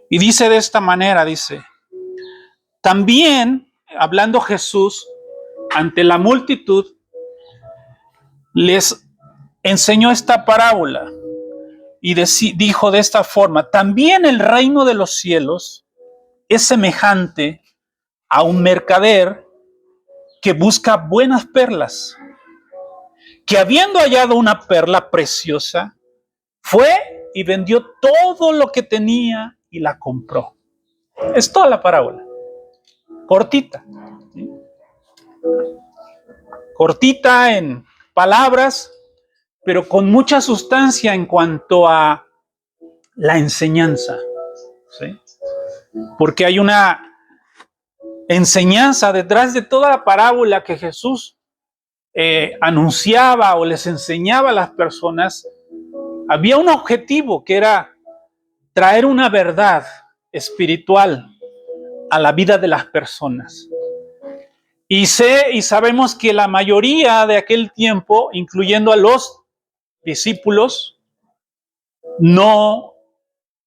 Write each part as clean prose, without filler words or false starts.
Y dice de esta manera, dice, también, hablando Jesús ante la multitud, les enseñó esta parábola y dijo de esta forma, también el reino de los cielos es semejante a un mercader que busca buenas perlas, que habiendo hallado una perla preciosa, fue y vendió todo lo que tenía y la compró. Es toda la parábola, cortita, ¿sí? Cortita en palabras, pero con mucha sustancia en cuanto a la enseñanza, ¿sí? Porque hay una enseñanza detrás de toda la parábola que Jesús anunciaba o les enseñaba a las personas. Había un objetivo que era traer una verdad espiritual a la vida de las personas. Y sabemos que la mayoría de aquel tiempo, incluyendo a los discípulos, no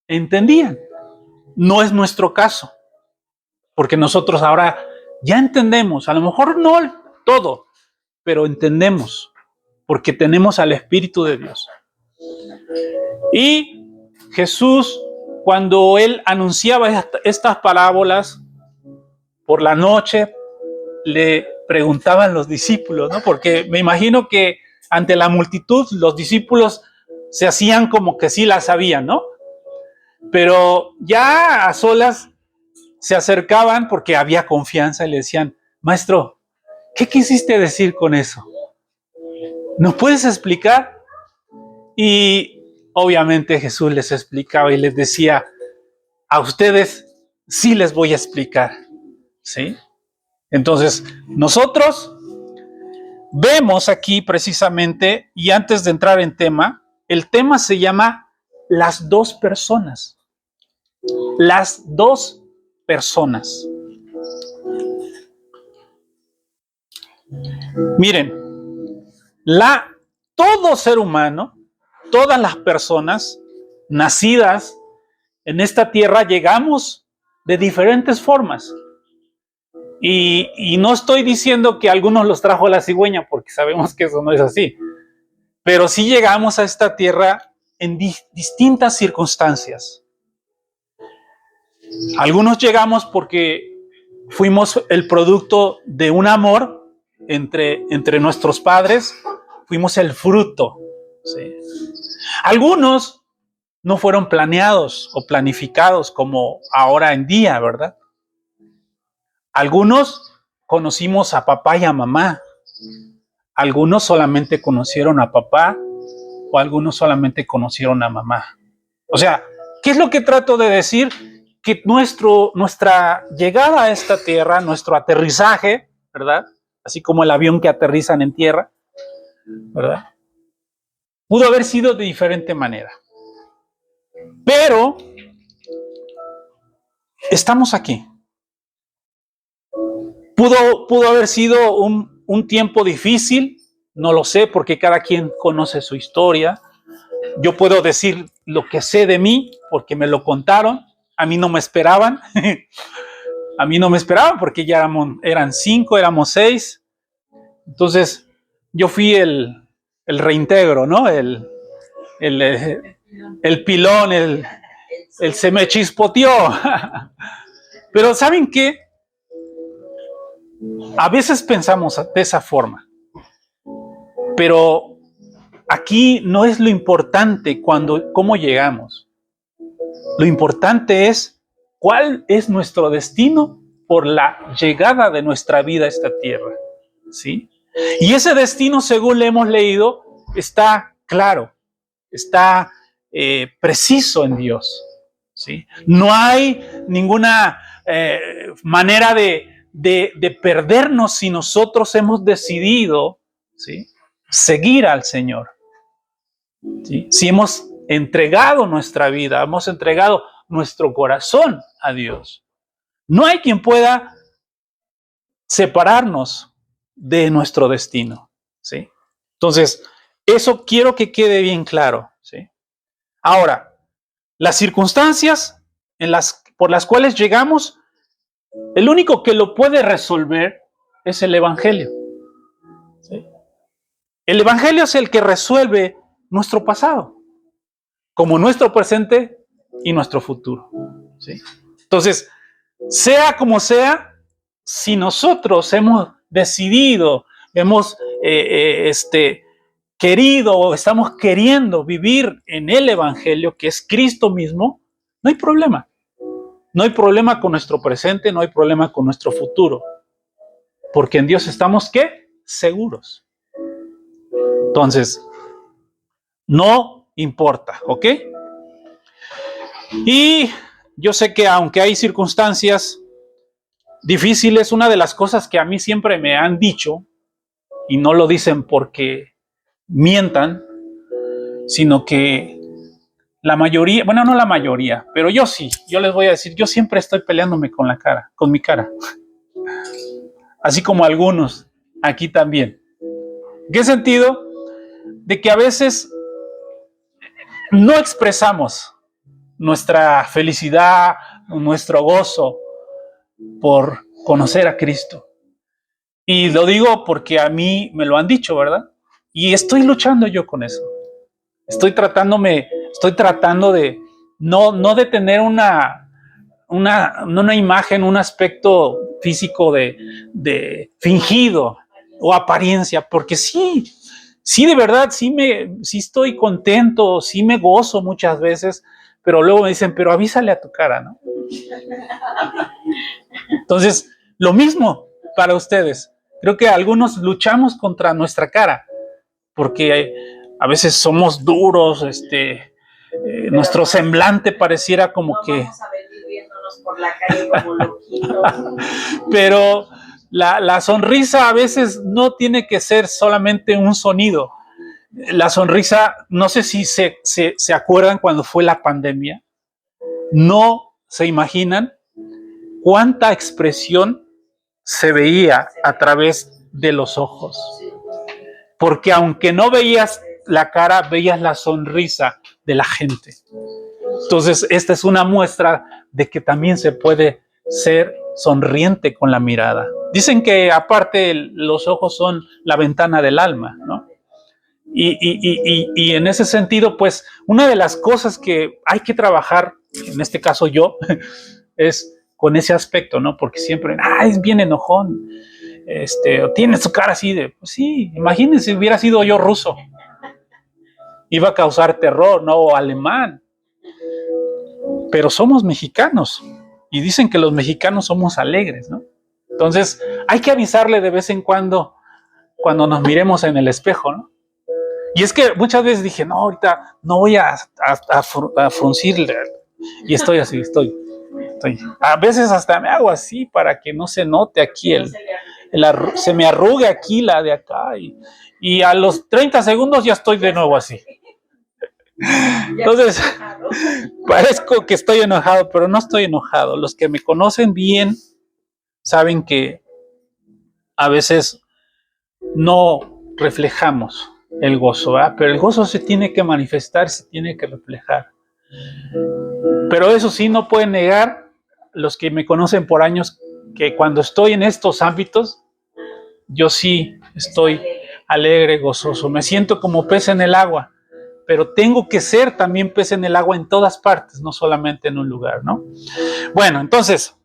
entendían. No es nuestro caso, porque nosotros ahora ya entendemos, a lo mejor no todo, pero entendemos, porque tenemos al Espíritu de Dios. Y Jesús, cuando él anunciaba estas parábolas por la noche, le preguntaban los discípulos, ¿no? Porque me imagino que ante la multitud los discípulos se hacían como que sí las sabían, ¿no? Pero ya a solas se acercaban porque había confianza y le decían, maestro, ¿qué quisiste decir con eso? ¿Nos puedes explicar? Y obviamente Jesús les explicaba y les decía, a ustedes sí les voy a explicar, ¿sí? Entonces, nosotros vemos aquí precisamente, y antes de entrar en tema, el tema se llama las dos personas. Las dos personas. Miren, todo ser humano, todas las personas nacidas en esta tierra, llegamos de diferentes formas. Y no estoy diciendo que algunos los trajo la cigüeña, porque sabemos que eso no es así. Pero sí llegamos a esta tierra en distintas circunstancias. Algunos llegamos porque fuimos el producto de un amor entre nuestros padres, fuimos el fruto, ¿sí? Algunos no fueron planeados o planificados como ahora en día, ¿verdad? Algunos conocimos a papá y a mamá, algunos solamente conocieron a papá o algunos solamente conocieron a mamá. O sea, ¿qué es lo que trato de decir? Que nuestra llegada a esta tierra, nuestro aterrizaje, ¿verdad? Así como el avión que aterrizan en tierra, ¿verdad? Pudo haber sido de diferente manera. Pero estamos aquí. Pudo haber sido un tiempo difícil, no lo sé, porque cada quien conoce su historia. Yo puedo decir lo que sé de mí, porque me lo contaron. A mí no me esperaban. A mí no me esperaban porque ya eran 5, éramos 6. Entonces, yo fui el reintegro, ¿no? El pilón, el se me chispoteó. Pero ¿saben qué? A veces pensamos de esa forma. Pero aquí no es lo importante cómo llegamos. Lo importante es cuál es nuestro destino por la llegada de nuestra vida a esta tierra, ¿sí? Y ese destino, según le hemos leído, está claro, está preciso en Dios, ¿sí? No hay ninguna manera de perdernos si nosotros hemos decidido, ¿sí?, seguir al Señor, ¿sí? Si hemos entregado nuestra vida, hemos entregado nuestro corazón a Dios. No hay quien pueda separarnos de nuestro destino, ¿sí? Entonces, eso quiero que quede bien claro, ¿sí? Ahora, las circunstancias por las cuales llegamos, el único que lo puede resolver es el Evangelio. ¿Sí? El Evangelio es el que resuelve nuestro pasado, como nuestro presente y nuestro futuro. ¿Sí? Entonces, sea como sea, si nosotros hemos decidido, hemos querido o estamos queriendo vivir en el Evangelio, que es Cristo mismo, no hay problema. No hay problema con nuestro presente, no hay problema con nuestro futuro. Porque en Dios estamos, ¿qué? Seguros. Entonces, no importa, ¿ok? Y yo sé que aunque hay circunstancias difíciles, una de las cosas que a mí siempre me han dicho, y no lo dicen porque mientan, sino que la mayoría, bueno, no la mayoría, pero yo sí, yo les voy a decir, yo siempre estoy peleándome con mi cara. Así como algunos aquí también. ¿En qué sentido? De que a veces no expresamos nuestra felicidad, nuestro gozo por conocer a Cristo. Y lo digo porque a mí me lo han dicho, ¿verdad? Y estoy luchando yo con eso. Estoy tratando de no de tener una imagen, un aspecto físico de fingido o apariencia, porque sí, de verdad, sí estoy contento, sí me gozo muchas veces, pero luego me dicen, pero avísale a tu cara, ¿no? Entonces, lo mismo para ustedes. Creo que algunos luchamos contra nuestra cara, porque a veces somos duros, nuestro semblante pareciera como no que... Vamos a venir viéndonos por la calle como loquitos. Pero la sonrisa a veces no tiene que ser solamente un sonido. La sonrisa, no sé si se acuerdan cuando fue la pandemia, no se imaginan cuánta expresión se veía a través de los ojos. Porque aunque no veías la cara, veías la sonrisa de la gente. Entonces, esta es una muestra de que también se puede ser sonriente con la mirada. Dicen que aparte los ojos son la ventana del alma, ¿no? Y en ese sentido, pues, una de las cosas que hay que trabajar, en este caso yo, es con ese aspecto, ¿no? Porque siempre, es bien enojón, o tiene su cara así de, pues sí, imagínense si hubiera sido yo ruso. Iba a causar terror, ¿no? O alemán. Pero somos mexicanos. Y dicen que los mexicanos somos alegres, ¿no? Entonces, hay que avisarle de vez en cuando nos miremos en el espejo, ¿no? Y es que muchas veces dije, no, ahorita no voy a fruncirle. Y estoy así, estoy. A veces hasta me hago así para que no se note aquí se me arrugue aquí la de acá. Y a los 30 segundos ya estoy de nuevo así. Entonces, parezco que estoy enojado, pero no estoy enojado. Los que me conocen bien saben que a veces no reflejamos el gozo, ¿verdad? Pero el gozo se tiene que manifestar, se tiene que reflejar. Pero eso sí, no pueden negar los que me conocen por años que cuando estoy en estos ámbitos, yo sí estoy alegre, gozoso. Me siento como pez en el agua, pero tengo que ser también pez en el agua en todas partes, no solamente en un lugar, ¿no? Bueno, entonces,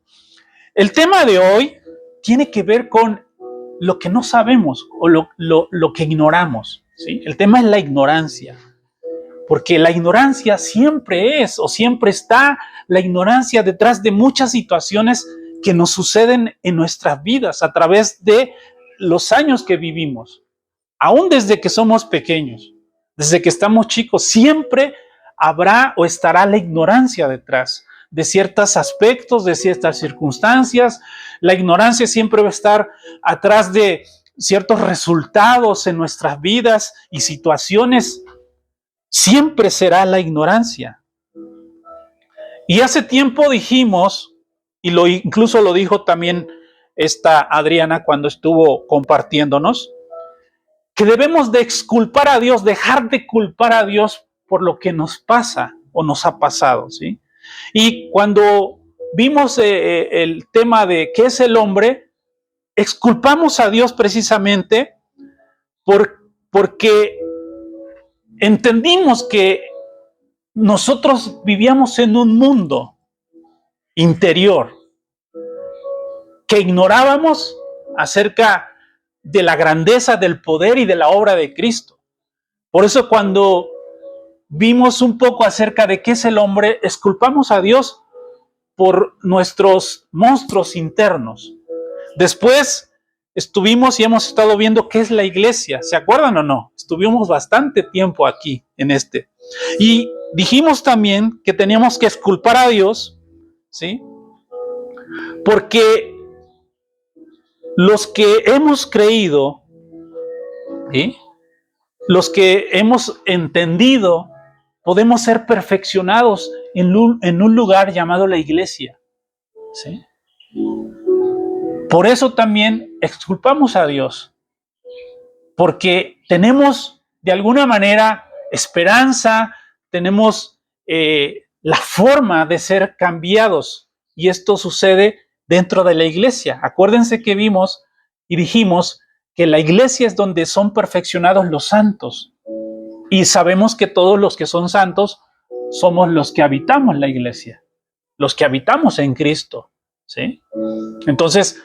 el tema de hoy tiene que ver con lo que no sabemos o lo que ignoramos, ¿sí? El tema es la ignorancia, porque la ignorancia siempre es o siempre está la ignorancia detrás de muchas situaciones que nos suceden en nuestras vidas a través de los años que vivimos, aún desde que somos pequeños, desde que estamos chicos, siempre habrá o estará la ignorancia detrás de ciertos aspectos, de ciertas circunstancias. La ignorancia siempre va a estar atrás de ciertos resultados en nuestras vidas y situaciones. Siempre será la ignorancia. Y hace tiempo dijimos, y incluso lo dijo también esta Adriana cuando estuvo compartiéndonos, que debemos de exculpar a Dios, dejar de culpar a Dios por lo que nos pasa o nos ha pasado, ¿sí? Y cuando vimos el tema de qué es el hombre, exculpamos a Dios precisamente porque entendimos que nosotros vivíamos en un mundo interior que ignorábamos acerca de la grandeza del poder y de la obra de Cristo. Por eso cuando vimos un poco acerca de qué es el hombre, exculpamos a Dios por nuestros monstruos internos. Después estuvimos y hemos estado viendo qué es la iglesia. ¿Se acuerdan o no? Estuvimos bastante tiempo aquí en este. Y dijimos también que teníamos que exculpar a Dios, ¿sí? Porque los que hemos creído, ¿sí?, los que hemos entendido, podemos ser perfeccionados en un lugar llamado la iglesia, ¿sí? Por eso también exculpamos a Dios, porque tenemos de alguna manera esperanza, tenemos la forma de ser cambiados, y esto sucede dentro de la iglesia. Acuérdense que vimos y dijimos que la iglesia es donde son perfeccionados los santos, y sabemos que todos los que son santos somos los que habitamos la iglesia, los que habitamos en Cristo, ¿sí? Entonces,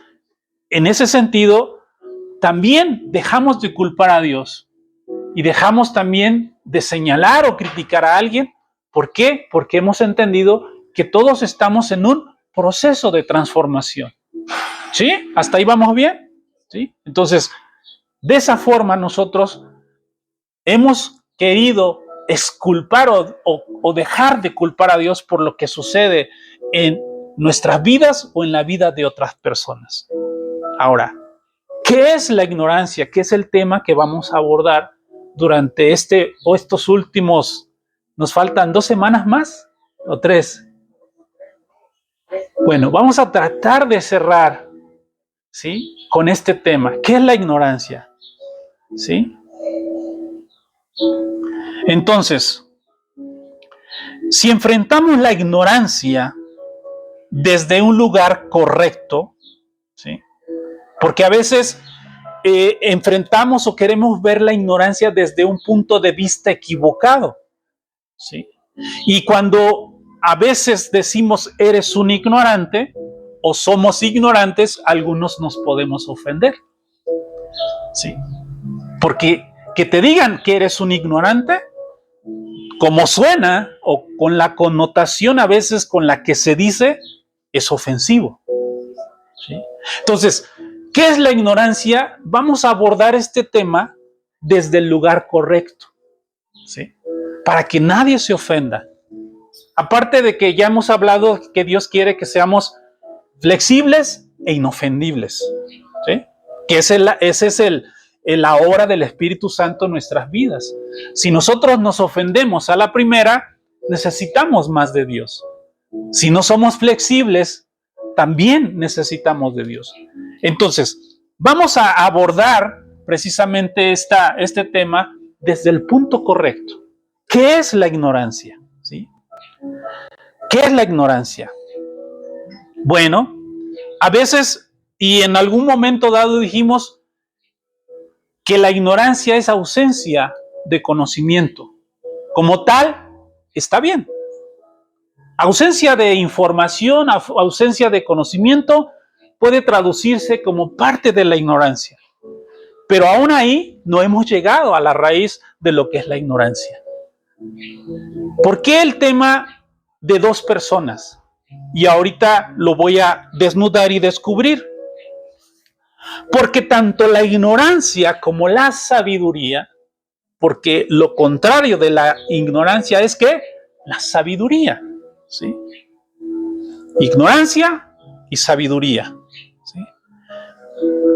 en ese sentido, también dejamos de culpar a Dios y dejamos también de señalar o criticar a alguien. ¿Por qué? Porque hemos entendido que todos estamos en un proceso de transformación. ¿Sí? ¿Hasta ahí vamos bien? ¿Sí? Entonces, de esa forma nosotros hemos querido exculpar o dejar de culpar a Dios por lo que sucede en nuestras vidas o en la vida de otras personas. Ahora, ¿qué es la ignorancia? ¿Qué es el tema que vamos a abordar durante estos últimos? ¿Nos faltan 2 semanas más o 3? Bueno, vamos a tratar de cerrar, ¿sí?, con este tema. ¿Qué es la ignorancia? ¿Sí? Entonces, si enfrentamos la ignorancia desde un lugar correcto, ¿sí?, porque a veces enfrentamos o queremos ver la ignorancia desde un punto de vista equivocado, ¿sí? Y cuando a veces decimos eres un ignorante o somos ignorantes, algunos nos podemos ofender, ¿sí? Porque que te digan que eres un ignorante, como suena o con la connotación a veces con la que se dice, es ofensivo, ¿sí? Entonces, ¿qué es la ignorancia? Vamos a abordar este tema desde el lugar correcto, ¿sí?, para que nadie se ofenda. Aparte de que ya hemos hablado que Dios quiere que seamos flexibles e inofendibles, ¿sí?, que esa es la obra del Espíritu Santo en nuestras vidas. Si nosotros nos ofendemos a la primera, necesitamos más de Dios. Si no somos flexibles, también necesitamos de Dios. Entonces, vamos a abordar precisamente este tema desde el punto correcto. ¿Qué es la ignorancia? ¿Sí? ¿Qué es la ignorancia? Bueno, a veces y en algún momento dado dijimos que la ignorancia es ausencia de conocimiento. Como tal, está bien. Ausencia de información, ausencia de conocimiento puede traducirse como parte de la ignorancia. Pero aún ahí no hemos llegado a la raíz de lo que es la ignorancia. ¿Por qué el tema de 2 personas? Y ahorita lo voy a desnudar y descubrir. Porque tanto la ignorancia como la sabiduría, porque lo contrario de la ignorancia es que la sabiduría, ¿sí? Ignorancia y sabiduría, ¿sí?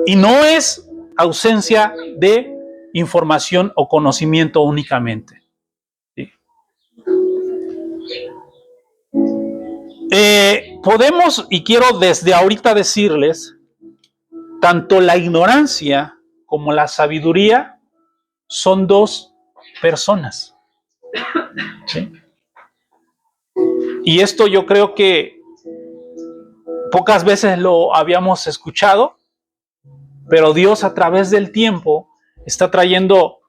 Y no es ausencia de información o conocimiento únicamente, ¿sí? Podemos, y quiero desde ahorita decirles, tanto la ignorancia como la sabiduría son 2 personas, ¿sí? Y esto yo creo que pocas veces lo habíamos escuchado, pero Dios a través del tiempo está trayendo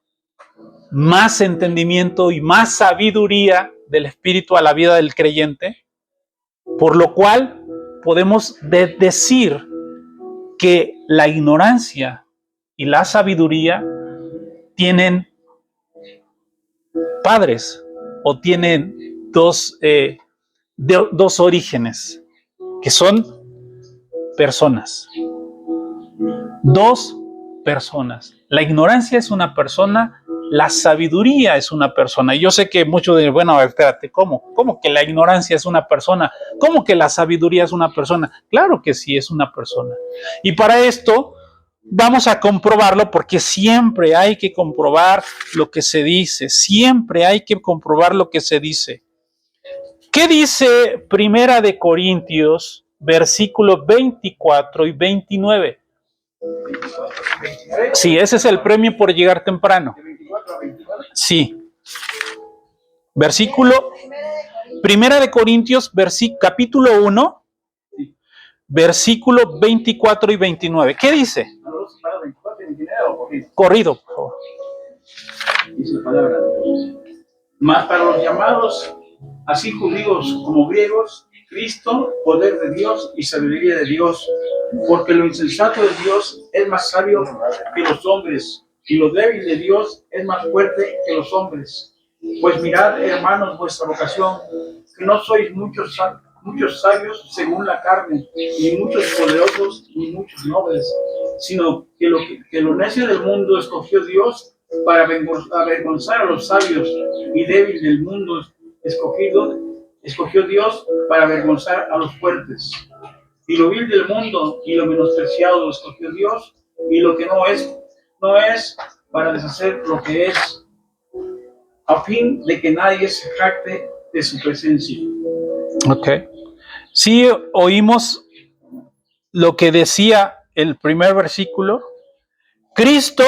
más entendimiento y más sabiduría del Espíritu a la vida del creyente, por lo cual podemos decir que la ignorancia y la sabiduría tienen padres o tienen dos orígenes, que son personas. Dos personas. La ignorancia es una persona, la sabiduría es una persona. Y yo sé que muchos dicen, bueno, espérate, ¿cómo? ¿Cómo que la ignorancia es una persona? ¿Cómo que la sabiduría es una persona? Claro que sí es una persona. Y para esto vamos a comprobarlo, porque siempre hay que comprobar lo que se dice. Siempre hay que comprobar lo que se dice. ¿Qué dice Primera de Corintios, versículos 24 y 29? Sí, ese es el premio por llegar temprano. Sí. Versículo, Primera de Corintios, capítulo 1, versículo 24 y 29. ¿Qué dice? Corrido, por favor. Dice la palabra de Dios. Mas para los llamados, así judíos como griegos, Cristo, poder de Dios y sabiduría de Dios, porque lo insensato de Dios es más sabio que los hombres, y lo débil de Dios es más fuerte que los hombres. Pues mirad, hermanos, vuestra vocación, que no sois muchos sabios según la carne, ni muchos poderosos, ni muchos nobles, sino que lo necio del mundo escogió Dios para avergonzar a los sabios, y débil del mundo escogió Dios para avergonzar a los fuertes. Y lo vil del mundo y lo menospreciado lo escogió Dios, y lo que no es, para deshacer lo que es, a fin de que nadie se jacte de su presencia. Ok. Sí, oímos lo que decía el primer versículo. Cristo,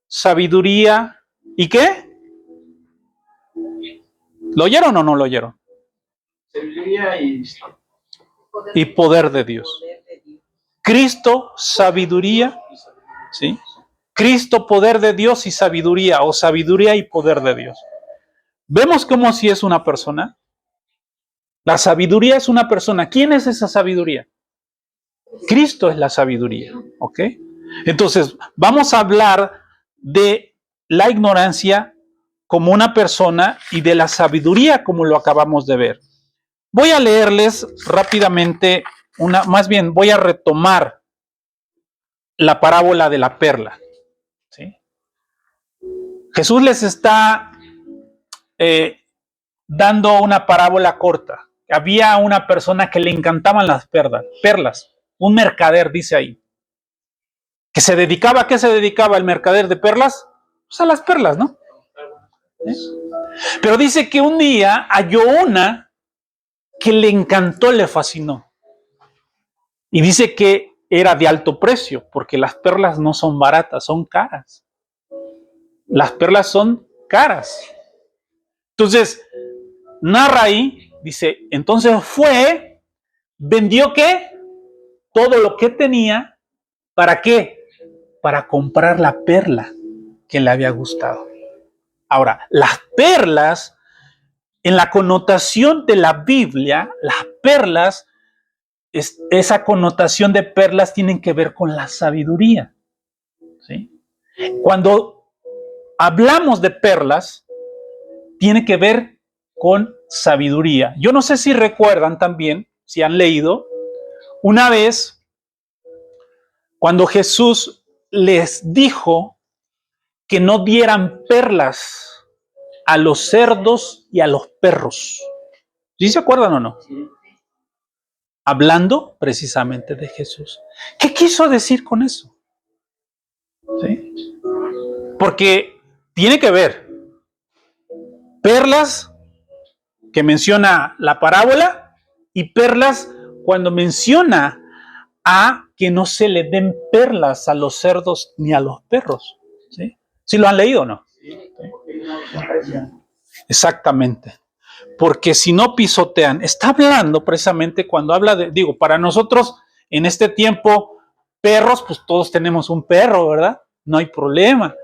sabiduría, ¿y qué? ¿Lo oyeron o no lo oyeron? Sabiduría y poder de Dios. Cristo, sabiduría, ¿sí? Cristo, poder de Dios y sabiduría, o sabiduría y poder de Dios. ¿Vemos cómo si es una persona? La sabiduría es una persona. ¿Quién es esa sabiduría? Cristo es la sabiduría, ¿ok? Entonces, vamos a hablar de la ignorancia como una persona y de la sabiduría como lo acabamos de ver. Voy a leerles rápidamente voy a retomar la parábola de la perla, ¿sí? Jesús les está dando una parábola corta. Había una persona que le encantaban las perlas, un mercader, dice ahí, que se dedicaba, ¿a qué se dedicaba el mercader de perlas? Pues a las perlas, ¿no? ¿Sí? Pero dice que un día halló una que le encantó, le fascinó. Y dice que era de alto precio, porque las perlas no son baratas, son caras. Las perlas son caras. Entonces, narra ahí, dice, entonces fue, vendió ¿qué? Todo lo que tenía, ¿para qué? Para comprar la perla que le había gustado. Ahora, las perlas, en la connotación de la Biblia, las perlas, esa connotación de perlas tienen que ver con la sabiduría, ¿sí? Cuando hablamos de perlas, tiene que ver con sabiduría. Yo no sé si recuerdan también, si han leído, una vez cuando Jesús les dijo que no dieran perlas a los cerdos y a los perros. ¿Sí se acuerdan o no? Hablando precisamente de Jesús. ¿Qué quiso decir con eso? ¿Sí? Porque tiene que ver perlas que menciona la parábola y perlas cuando menciona a que no se le den perlas a los cerdos ni a los perros. ¿Sí? ¿Sí lo han leído o no? ¿Sí? Exactamente. porque si no pisotean, está hablando precisamente cuando habla de, digo, para nosotros en este tiempo, perros, pues todos tenemos un perro, ¿verdad? No hay problema.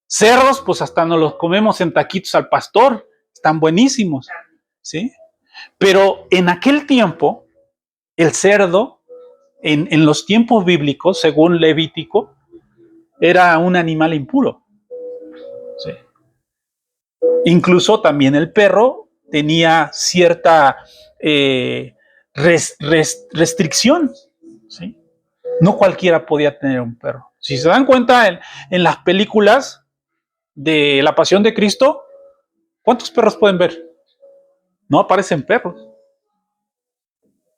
Cerdos, pues hasta nos los comemos en taquitos al pastor, están buenísimos, ¿sí? Pero en aquel tiempo, el cerdo, en los tiempos bíblicos, según Levítico, era un animal impuro, ¿sí? Incluso también el perro tenía cierta restricción, ¿sí? No cualquiera podía tener un perro. Si se dan cuenta en las películas de la Pasión de Cristo, ¿cuántos perros pueden ver? No aparecen perros.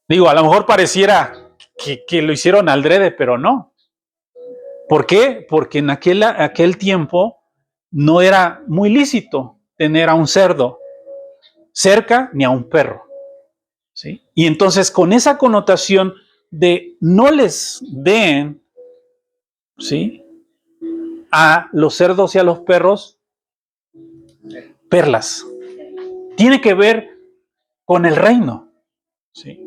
Digo, a lo mejor pareciera que lo hicieron adrede, pero no. ¿Por qué? Porque en aquel tiempo no era muy lícito tener a un cerdo cerca ni a un perro, ¿sí? Y entonces con esa connotación de no les den, ¿sí?, a los cerdos y a los perros perlas. Tiene que ver con el reino, ¿sí?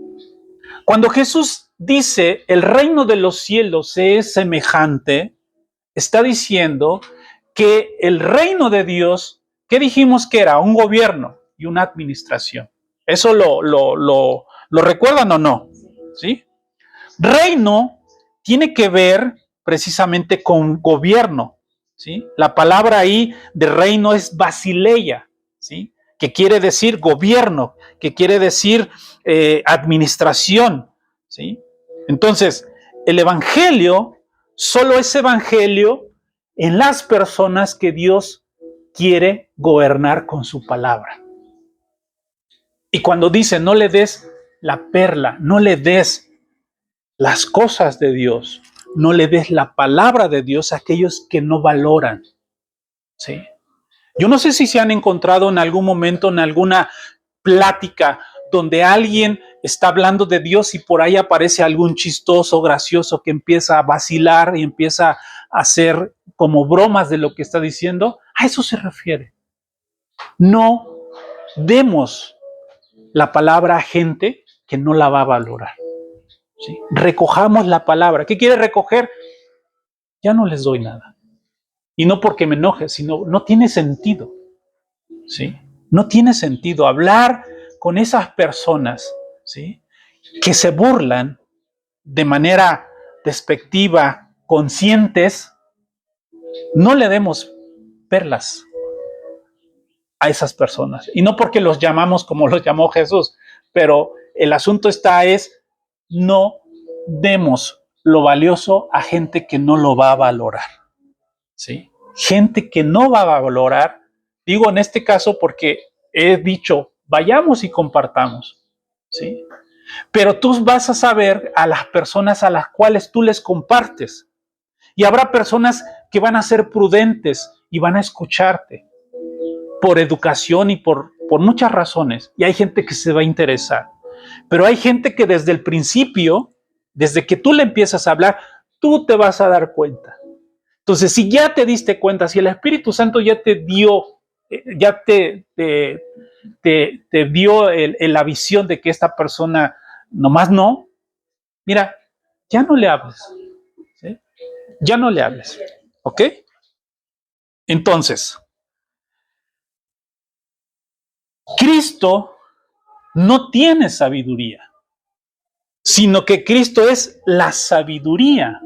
Cuando Jesús dice el reino de los cielos es semejante, está diciendo que el reino de Dios, ¿qué dijimos que era? Un gobierno y una administración. ¿Eso lo recuerdan o no? ¿Sí? Reino tiene que ver precisamente con gobierno, ¿sí? La palabra ahí de reino es basileia, ¿sí?, que quiere decir gobierno, que quiere decir administración, ¿sí? Entonces, el evangelio solo es evangelio en las personas que Dios quiere gobernar con su palabra. Y cuando dice no le des la perla, no le des las cosas de Dios, no le des la palabra de Dios a aquellos que no valoran, ¿sí? Yo no sé si se han encontrado en algún momento en alguna plática donde alguien está hablando de Dios y por ahí aparece algún chistoso, gracioso que empieza a vacilar y empieza a hacer como bromas de lo que está diciendo. A eso se refiere. No demos la palabra a gente que no la va a valorar, ¿sí? Recojamos la palabra. ¿Qué quiere recoger? Ya no les doy nada. Y no porque me enoje, sino no tiene sentido, ¿sí? No tiene sentido hablar con esas personas, ¿sí?, que se burlan de manera despectiva, conscientes. No le demos perlas a esas personas. Y no porque los llamamos como los llamó Jesús, pero el asunto es no demos lo valioso a gente que no lo va a valorar, ¿sí? Gente que no va a valorar, digo en este caso porque he dicho, vayamos y compartamos, ¿sí? Pero tú vas a saber a las personas a las cuales tú les compartes. Y habrá personas que van a ser prudentes y van a escucharte por educación y por muchas razones. Y hay gente que se va a interesar. Pero hay gente que desde el principio, desde que tú le empiezas a hablar, tú te vas a dar cuenta. Entonces, si ya te diste cuenta, si el Espíritu Santo ya te dio, ya te dio la visión de que esta persona nomás no, mira, ya no le hables, ¿sí? Ya no le hables, ¿ok? Entonces, Cristo no tiene sabiduría, sino que Cristo es la sabiduría,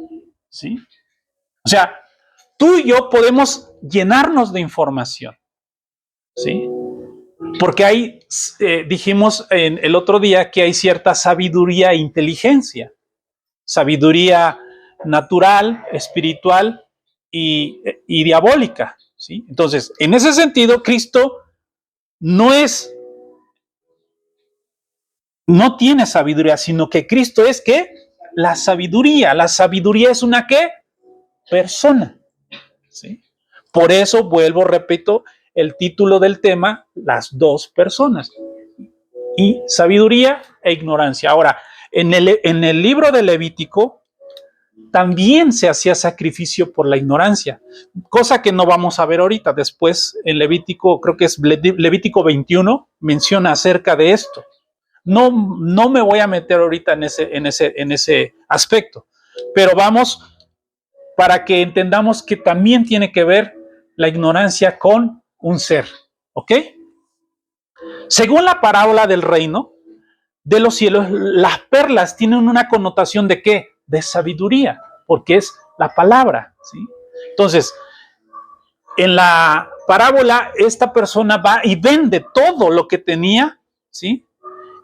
¿sí? O sea, tú y yo podemos llenarnos de información, ¿sí? Porque hay, dijimos el otro día que hay cierta sabiduría e inteligencia, sabiduría natural, espiritual y diabólica, ¿sí? Entonces, en ese sentido, Cristo no tiene sabiduría, sino que Cristo es, ¿qué? La sabiduría. La sabiduría es una, ¿qué? Persona, ¿sí? Por eso, vuelvo, repito, el título del tema, las dos personas, y sabiduría e ignorancia. Ahora, en el libro de Levítico, también se hacía sacrificio por la ignorancia, cosa que no vamos a ver ahorita. Después en Levítico, creo que es Levítico 21, menciona acerca de esto. No me voy a meter ahorita en ese aspecto, pero vamos para que entendamos que también tiene que ver la ignorancia con un ser, ¿ok? Según la parábola del reino de los cielos, las perlas tienen una connotación de ¿qué? De sabiduría, porque es la palabra, ¿sí? Entonces, en la parábola, esta persona va y vende todo lo que tenía, ¿sí?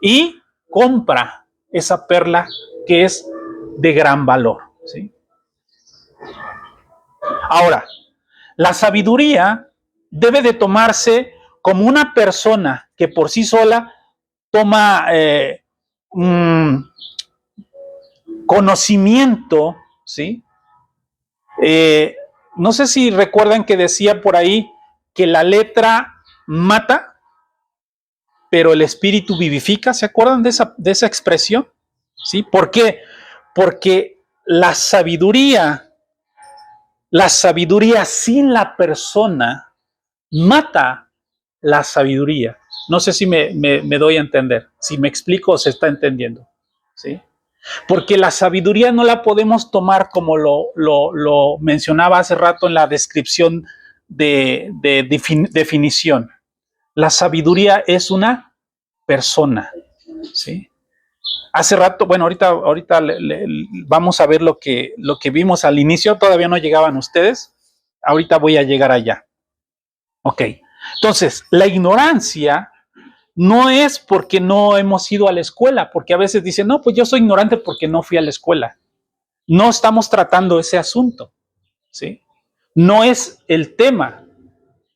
Y compra esa perla que es de gran valor, ¿sí? Ahora, la sabiduría debe de tomarse como una persona que por sí sola toma conocimiento, ¿sí? No sé si recuerdan que decía por ahí que la letra mata, pero el espíritu vivifica. ¿Se acuerdan de esa expresión? ¿Sí? ¿Por qué? Porque la sabiduría sin la persona mata la sabiduría. No sé si me doy a entender, si me explico o se está entendiendo, ¿sí? Porque la sabiduría no la podemos tomar como lo mencionaba hace rato en la descripción de definición. La sabiduría es una persona, ¿sí? Hace rato, bueno, ahorita vamos a ver lo que vimos al inicio. Todavía no llegaban ustedes. Ahorita voy a llegar allá. Ok. Entonces, la ignorancia no es porque no hemos ido a la escuela, porque a veces dicen, no, pues yo soy ignorante porque no fui a la escuela. No estamos tratando ese asunto, ¿sí? No es el tema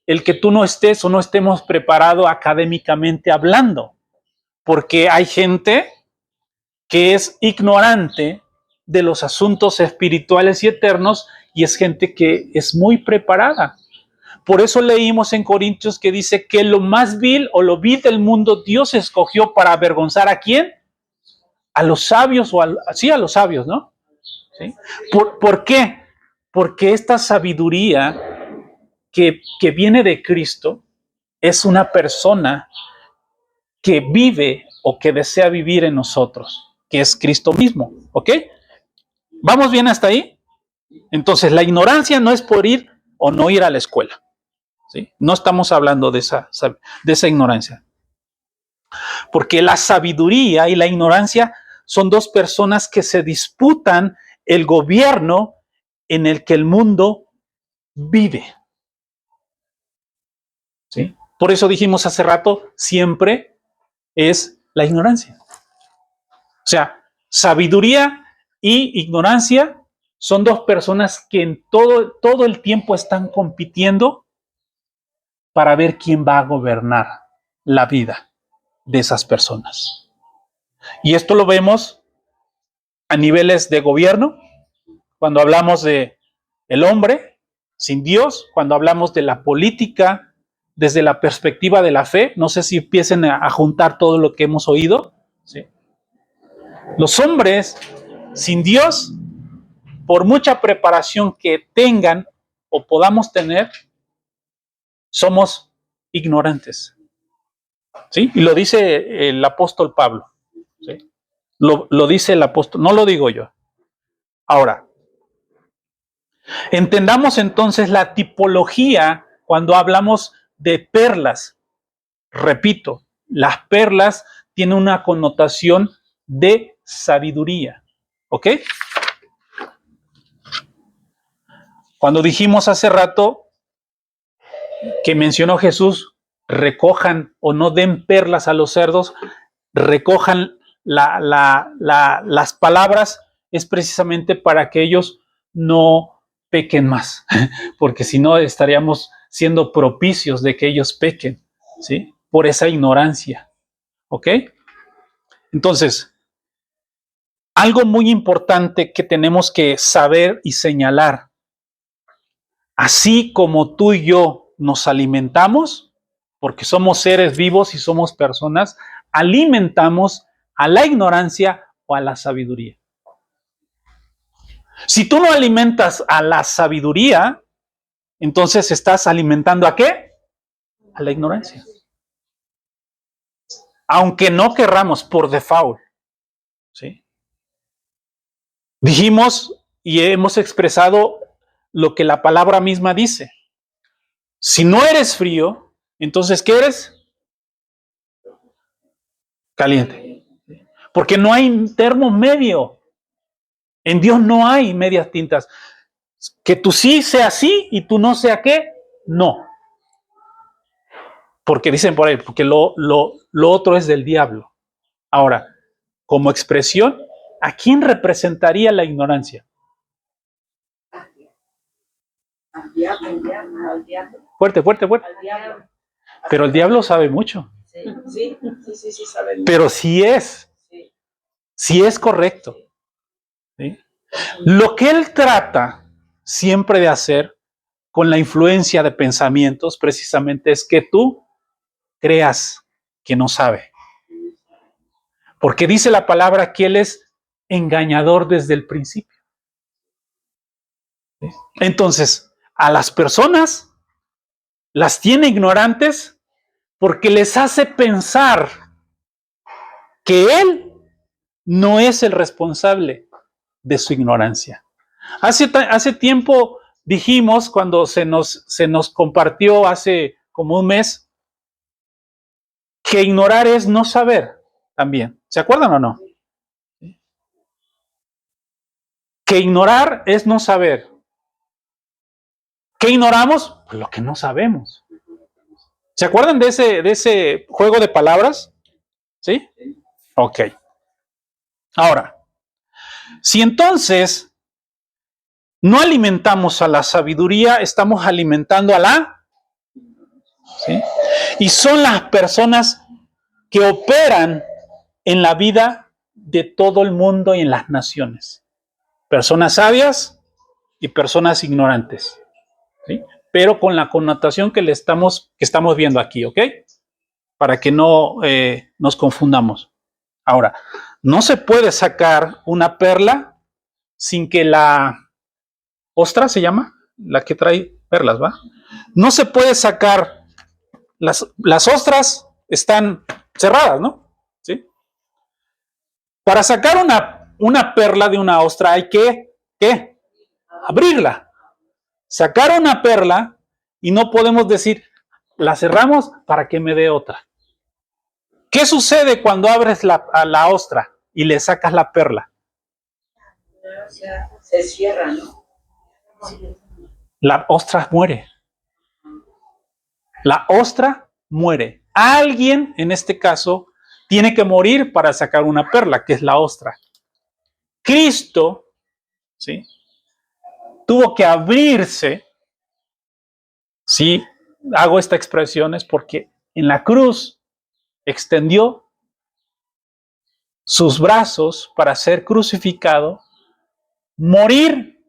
el que tú no estés o no estemos preparados académicamente hablando, porque hay gente que es ignorante de los asuntos espirituales y eternos y es gente que es muy preparada. Por eso leímos en Corintios que dice que lo más vil o lo vil del mundo Dios escogió para avergonzar ¿a quién? A los sabios o a los sabios, ¿no? ¿Sí? ¿Por qué? Porque esta sabiduría que viene de Cristo es una persona que vive o que desea vivir en nosotros, que es Cristo mismo, ¿ok? ¿Vamos bien hasta ahí? Entonces, la ignorancia no es por ir o no ir a la escuela, ¿sí? No estamos hablando de esa ignorancia. Porque la sabiduría y la ignorancia son dos personas que se disputan el gobierno en el que el mundo vive, ¿sí? Por eso dijimos hace rato, siempre es la ignorancia. O sea, sabiduría y ignorancia son dos personas que en todo el tiempo están compitiendo para ver quién va a gobernar la vida de esas personas. Y esto lo vemos a niveles de gobierno, cuando hablamos de el hombre sin Dios, cuando hablamos de la política desde la perspectiva de la fe. No sé si empiecen a juntar todo lo que hemos oído, ¿sí? Los hombres sin Dios, por mucha preparación que tengan o podamos tener, somos ignorantes, ¿sí? Y lo dice el apóstol Pablo, ¿sí? Lo dice el apóstol, no lo digo yo. Ahora, entendamos entonces la tipología cuando hablamos de perlas. Repito, las perlas tienen una connotación de sabiduría, ¿ok? Cuando dijimos hace rato que mencionó Jesús, recojan o no den perlas a los cerdos, recojan las palabras, es precisamente para que ellos no pequen más, porque si no estaríamos siendo propicios de que ellos pequen, ¿sí? Por esa ignorancia, ¿ok? Entonces, algo muy importante que tenemos que saber y señalar, así como tú y yo nos alimentamos, porque somos seres vivos y somos personas, alimentamos a la ignorancia o a la sabiduría. Si tú no alimentas a la sabiduría, entonces estás alimentando ¿a qué? A la ignorancia. Aunque no querramos por default, ¿sí? Dijimos y hemos expresado lo que la palabra misma dice. Si no eres frío, entonces ¿qué eres? Caliente. Porque no hay termo medio. En Dios no hay medias tintas. Que tú sí sea sí y tú no sea qué, no. Porque dicen por ahí, porque lo otro es del diablo. Ahora, como expresión, ¿a quién representaría la ignorancia? Al diablo, al diablo. Fuerte, fuerte, fuerte. Al diablo. Pero el diablo sabe mucho. Sí, sabe mucho. Pero sí es correcto. ¿Sí? Lo que él trata siempre de hacer con la influencia de pensamientos precisamente es que tú creas que no sabe. Porque dice la palabra que él es engañador desde el principio. ¿Sí? Entonces, a las personas las tiene ignorantes porque les hace pensar que él no es el responsable de su ignorancia. Hace tiempo dijimos, cuando se nos compartió hace como un mes, que ignorar es no saber también. ¿Se acuerdan o no? Que ignorar es no saber. ¿Qué ignoramos? Pues lo que no sabemos. ¿Se acuerdan de ese juego de palabras? ¿Sí? Ok. Ahora, si entonces no alimentamos a la sabiduría, estamos alimentando a la... ¿Sí? Y son las personas que operan en la vida de todo el mundo y en las naciones. Personas sabias y personas ignorantes. ¿Sí? Pero con la connotación que estamos viendo aquí, ¿ok? Para que no nos confundamos. Ahora, no se puede sacar una perla sin que la ostra, ¿se llama? La que trae perlas, ¿va? No se puede sacar, las ostras están cerradas, ¿no? ¿Sí? Para sacar una perla de una ostra hay que, ¿qué? Abrirla. Sacar una perla y no podemos decir, la cerramos para que me dé otra. ¿Qué sucede cuando abres a la ostra y le sacas la perla? O sea, se cierra, ¿no? La ostra muere. La ostra muere. Alguien, en este caso, tiene que morir para sacar una perla, que es la ostra. Cristo, ¿sí?, tuvo que abrirse. Sí, hago esta expresión es porque en la cruz extendió sus brazos para ser crucificado, morir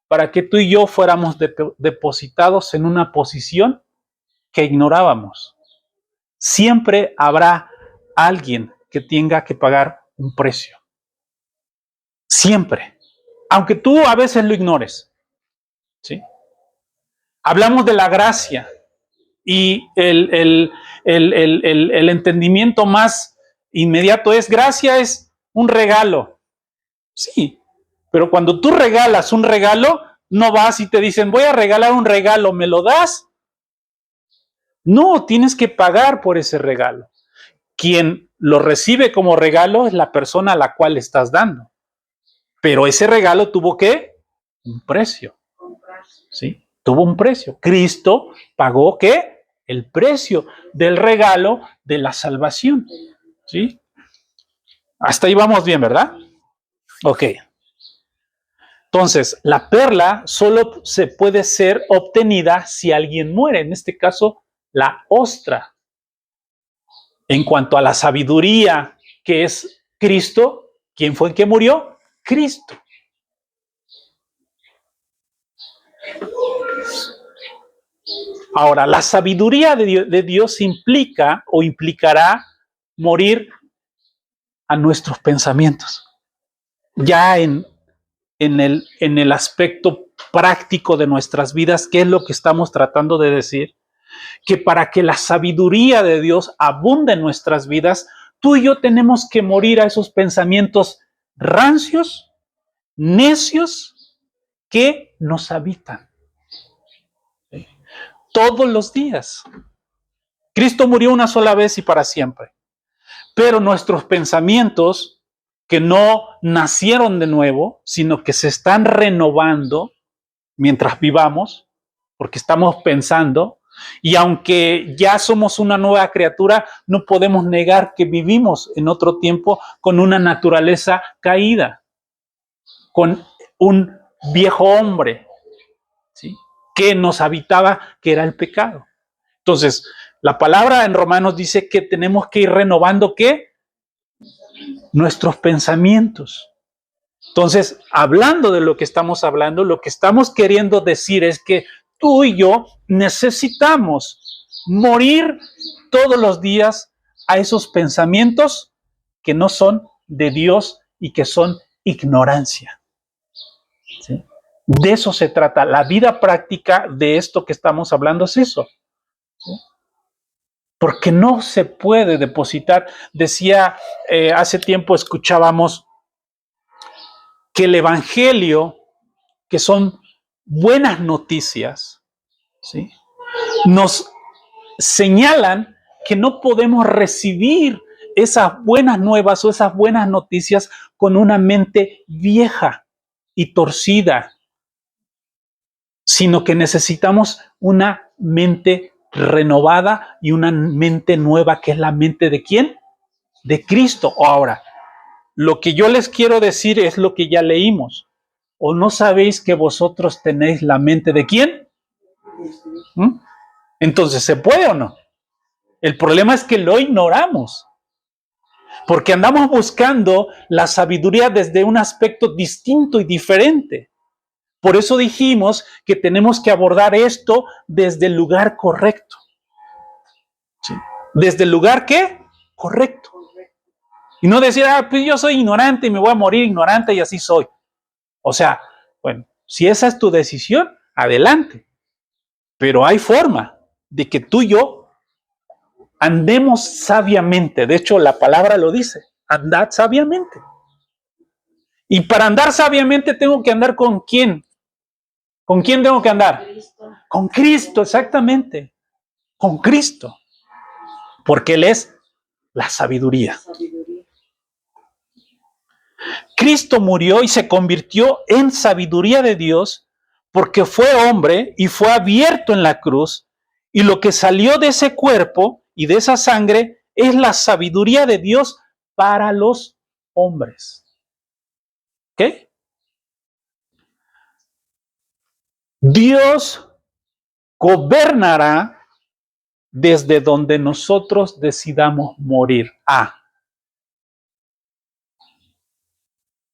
para que tú y yo fuéramos depositados en una posición que ignorábamos. Siempre habrá alguien que tenga que pagar un precio. Siempre. Aunque tú a veces lo ignores. ¿Sí? Hablamos de la gracia y el entendimiento más inmediato es: gracia es un regalo. Sí, pero cuando tú regalas un regalo, no vas y te dicen, voy a regalar un regalo, ¿me lo das? No, tienes que pagar por ese regalo. Quien lo recibe como regalo es la persona a la cual le estás dando. Pero ese regalo tuvo ¿qué? Un precio. ¿Sí? Tuvo un precio. Cristo pagó ¿qué? El precio del regalo de la salvación. ¿Sí? Hasta ahí vamos bien, ¿verdad? Ok. Entonces, la perla solo se puede ser obtenida si alguien muere. En este caso, la ostra. En cuanto a la sabiduría, que es Cristo, ¿quién fue el que murió? Cristo. Ahora, la sabiduría de Dios implica o implicará morir a nuestros pensamientos. Ya en en el aspecto práctico de nuestras vidas, ¿qué es lo que estamos tratando de decir? Que para que la sabiduría de Dios abunde en nuestras vidas, tú y yo tenemos que morir a esos pensamientos rancios, necios, que nos habitan. ¿Sí? Todos los días. Cristo murió una sola vez y para siempre. Pero nuestros pensamientos, que no nacieron de nuevo, sino que se están renovando mientras vivamos, porque estamos pensando, y aunque ya somos una nueva criatura, no podemos negar que vivimos en otro tiempo con una naturaleza caída, con un viejo hombre, ¿sí?, que nos habitaba, que era el pecado. Entonces, la palabra en Romanos dice que tenemos que ir renovando, ¿qué? Nuestros pensamientos. Entonces, hablando de lo que estamos hablando, lo que estamos queriendo decir es que tú y yo necesitamos morir todos los días a esos pensamientos que no son de Dios y que son ignorancia. ¿Sí? De eso se trata. La vida práctica de esto que estamos hablando es eso. ¿Sí? Porque no se puede depositar. Decía, hace tiempo escuchábamos que el evangelio, que son buenas noticias, ¿sí?, nos señalan que no podemos recibir esas buenas nuevas o esas buenas noticias con una mente vieja y torcida, sino que necesitamos una mente renovada y una mente nueva, que es la mente ¿de quién? De Cristo. Ahora, lo que yo les quiero decir es lo que ya leímos. ¿O no sabéis que vosotros tenéis la mente de quién? ¿Mm? Entonces, ¿se puede o no? El problema es que lo ignoramos, porque andamos buscando la sabiduría desde un aspecto distinto y diferente. Por eso dijimos que tenemos que abordar esto desde el lugar correcto. ¿Sí? ¿Desde el lugar qué? Correcto. Y no decir, pues yo soy ignorante y me voy a morir ignorante y así soy. O sea, bueno, si esa es tu decisión, adelante. Pero hay forma de que tú y yo andemos sabiamente. De hecho, la palabra lo dice, andad sabiamente. Y para andar sabiamente tengo que andar ¿con quién? ¿Con quién tengo que andar? Cristo. Con Cristo, exactamente. Con Cristo. Porque Él es la sabiduría. Cristo murió y se convirtió en sabiduría de Dios porque fue hombre y fue abierto en la cruz, y lo que salió de ese cuerpo y de esa sangre es la sabiduría de Dios para los hombres. ¿Ok? Dios gobernará desde donde nosotros decidamos morir.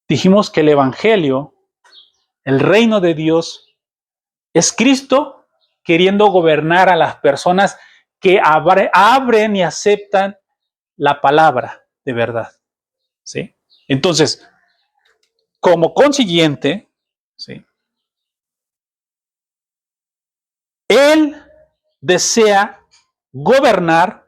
Dijimos que el evangelio, el reino de Dios, es Cristo queriendo gobernar a las personas que abren y aceptan la palabra de verdad. ¿Sí? Entonces, como consiguiente, ¿sí?, Él desea gobernar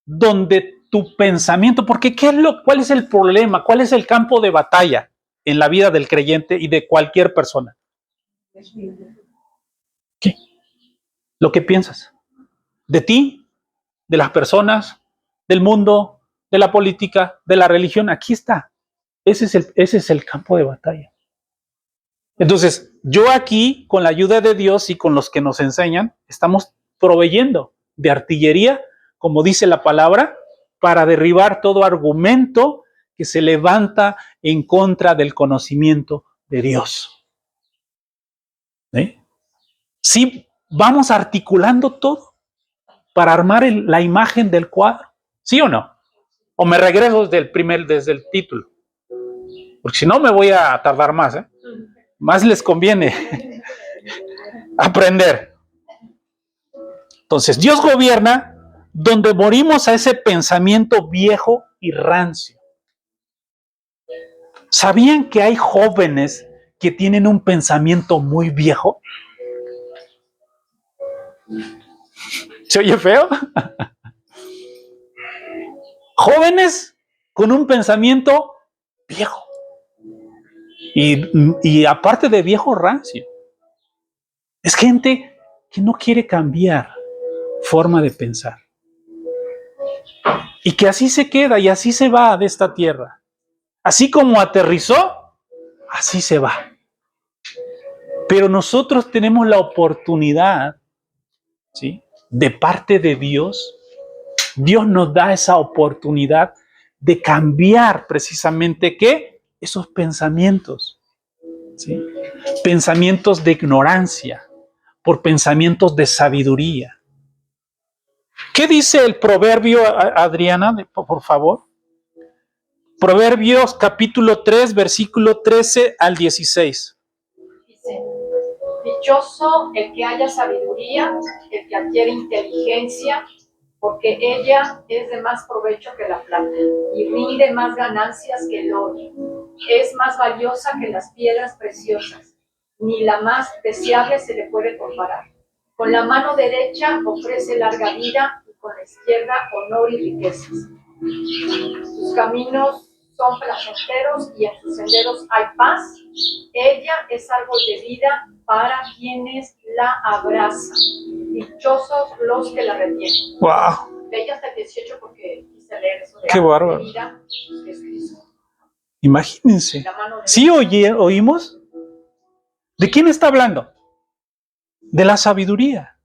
donde tu pensamiento, porque ¿cuál es el problema? ¿Cuál es el campo de batalla en la vida del creyente y de cualquier persona? ¿Qué? Lo que piensas. De ti, de las personas, del mundo, de la política, de la religión. Aquí está. Ese es el campo de batalla. Entonces, yo aquí, con la ayuda de Dios y con los que nos enseñan, estamos proveyendo de artillería, como dice la palabra, para derribar todo argumento que se levanta en contra del conocimiento de Dios. ¿Sí? Sí, vamos articulando todo para armar la imagen del cuadro. ¿Sí o no? O me regreso desde el título. Porque si no me voy a tardar más, ¿eh? Más les conviene aprender. Entonces, Dios gobierna donde morimos a ese pensamiento viejo y rancio. ¿Sabían que hay jóvenes que tienen un pensamiento muy viejo? ¿Se oye feo? Jóvenes con un pensamiento viejo. Y aparte de viejo, rancio. Es gente que no quiere cambiar forma de pensar. Y que así se queda y así se va de esta tierra. Así como aterrizó, así se va. Pero nosotros tenemos la oportunidad, ¿sí?, de parte de Dios. Dios nos da esa oportunidad de cambiar precisamente, ¿qué? Esos pensamientos, ¿sí? Pensamientos de ignorancia por pensamientos de sabiduría. ¿Qué dice el proverbio, Adriana, por favor? Proverbios capítulo 3, versículo 13 al 16. Dice: dichoso el que haya sabiduría, el que adquiere inteligencia, porque ella es de más provecho que la plata y rinde más ganancias que el oro. Es más valiosa que las piedras preciosas, ni la más deseable se le puede comparar. Con la mano derecha ofrece larga vida y con la izquierda honor y riquezas. Sus caminos son placenteros y en sus senderos hay paz. Ella es árbol de vida para quienes la abrazan. Dichosos los que la retienen. ¡Wow! Leí hasta el 18 porque quise leer eso de ¡Qué bárbaro! de vida, que es Cristo. Imagínense. La mano derecha. ¿Sí oímos? ¿De quién está hablando? De la sabiduría.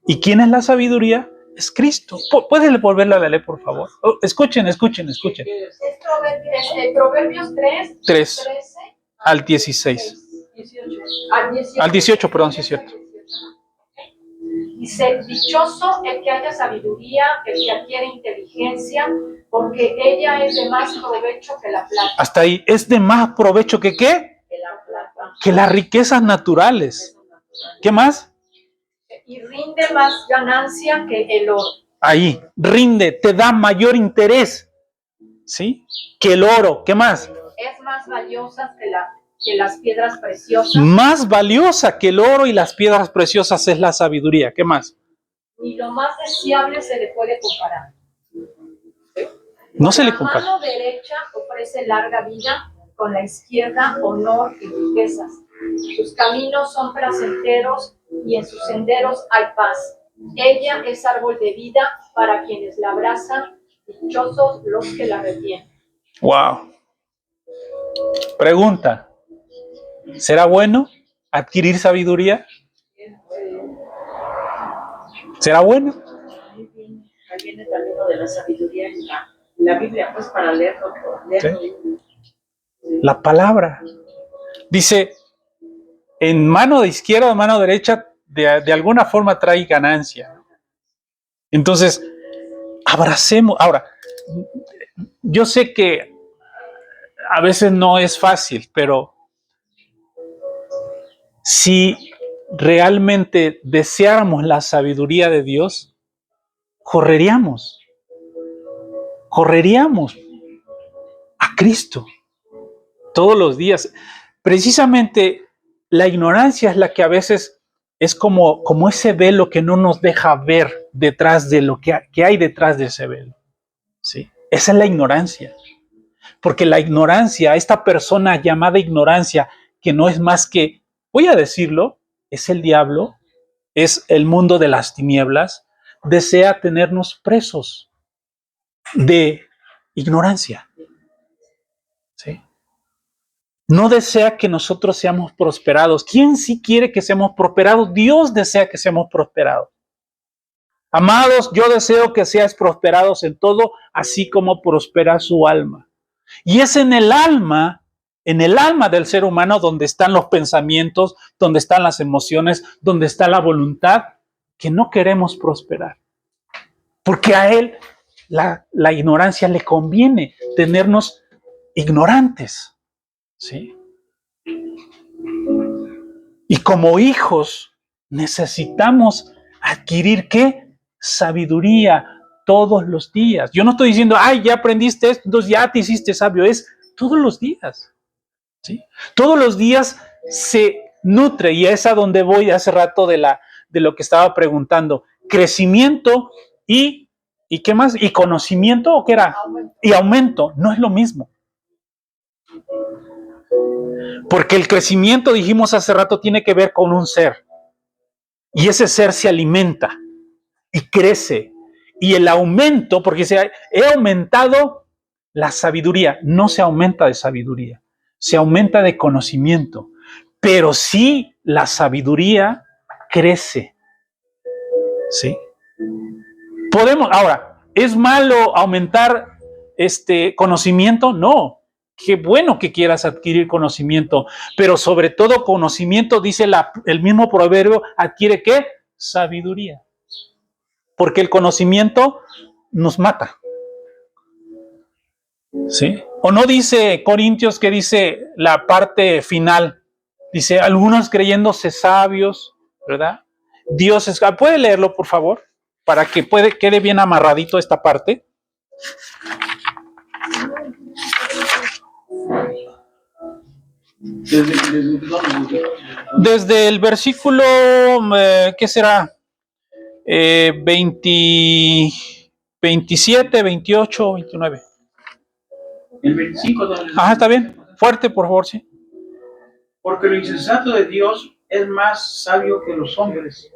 ¿Y quién es la sabiduría? Es Cristo. ¿Puedes volverla a leer, por favor? Escuchen. Es Proverbios 3, 3 13 al 16. 18. Al 18, perdón, sí es cierto. Dice: dichoso el que haya sabiduría, el que adquiere inteligencia, porque ella es de más provecho que la plata. Hasta ahí. Es de más provecho que ¿qué? Que la plata. Que las riquezas naturales. ¿Qué más? Y rinde más ganancia que el oro. Ahí. Rinde, te da mayor interés, ¿sí?, que el oro. ¿Qué más? Es más valiosa que las piedras preciosas. Más valiosa que el oro y las piedras preciosas es la sabiduría. ¿Qué más? Ni lo más deseable se le puede comparar. No se le La compara. mano derecha ofrece larga vida, con la izquierda honor y riquezas. Sus caminos son placenteros y en sus senderos hay paz. Ella es árbol de vida para quienes la abrazan, dichosos los que la retienen. Wow. Pregunta: ¿será bueno adquirir sabiduría? ¿Será bueno? Ahí viene también lo de la sabiduría en la Biblia, pues para leerlo. Sí. La palabra. Dice, en mano de izquierda o mano derecha, de alguna forma trae ganancia. Entonces, abracemos. Ahora, yo sé que a veces no es fácil, pero si realmente deseáramos la sabiduría de Dios, correríamos a Cristo todos los días. Precisamente la ignorancia es la que a veces es como ese velo que no nos deja ver detrás de lo que hay detrás de ese velo, ¿sí? Esa es la ignorancia. Porque la ignorancia, esta persona llamada ignorancia, que no es más que, voy a decirlo, es el diablo, es el mundo de las tinieblas, desea tenernos presos de ignorancia, ¿sí? No desea que nosotros seamos prosperados. ¿Quién sí quiere que seamos prosperados? Dios desea que seamos prosperados. Amados, yo deseo que seáis prosperados en todo, así como prospera su alma. Y es en el alma del ser humano donde están los pensamientos, donde están las emociones, donde está la voluntad, que no queremos prosperar. Porque a él la ignorancia le conviene tenernos ignorantes, ¿sí? Y como hijos necesitamos adquirir ¿qué? Sabiduría todos los días. Yo no estoy diciendo, ay, ya aprendiste esto, entonces ya te hiciste sabio. Es todos los días. ¿sí? Todos los días se nutre, y es a donde voy hace rato de lo que estaba preguntando. Crecimiento y ¿qué más? ¿Y conocimiento o qué era? Y aumento. No es lo mismo. Porque el crecimiento, dijimos hace rato, tiene que ver con un ser. Y ese ser se alimenta y crece. Y el aumento, porque he aumentado la sabiduría, no se aumenta de sabiduría, se aumenta de conocimiento. Pero sí la sabiduría crece. ¿Sí? Podemos, ahora, ¿es malo aumentar conocimiento? No. Qué bueno que quieras adquirir conocimiento, pero sobre todo conocimiento, dice el mismo proverbio, adquiere ¿qué? Sabiduría. Porque el conocimiento nos mata. ¿Sí? ¿O no dice Corintios que dice la parte final? Dice, algunos creyéndose sabios, ¿verdad? Dios es... ¿Puede leerlo, por favor? Para que quede bien amarradito esta parte. Desde el versículo, ¿qué será? 27, 28, 29. El 25. Ajá, está bien. Fuerte, por favor, sí. Porque lo insensato de Dios es más sabio que los hombres,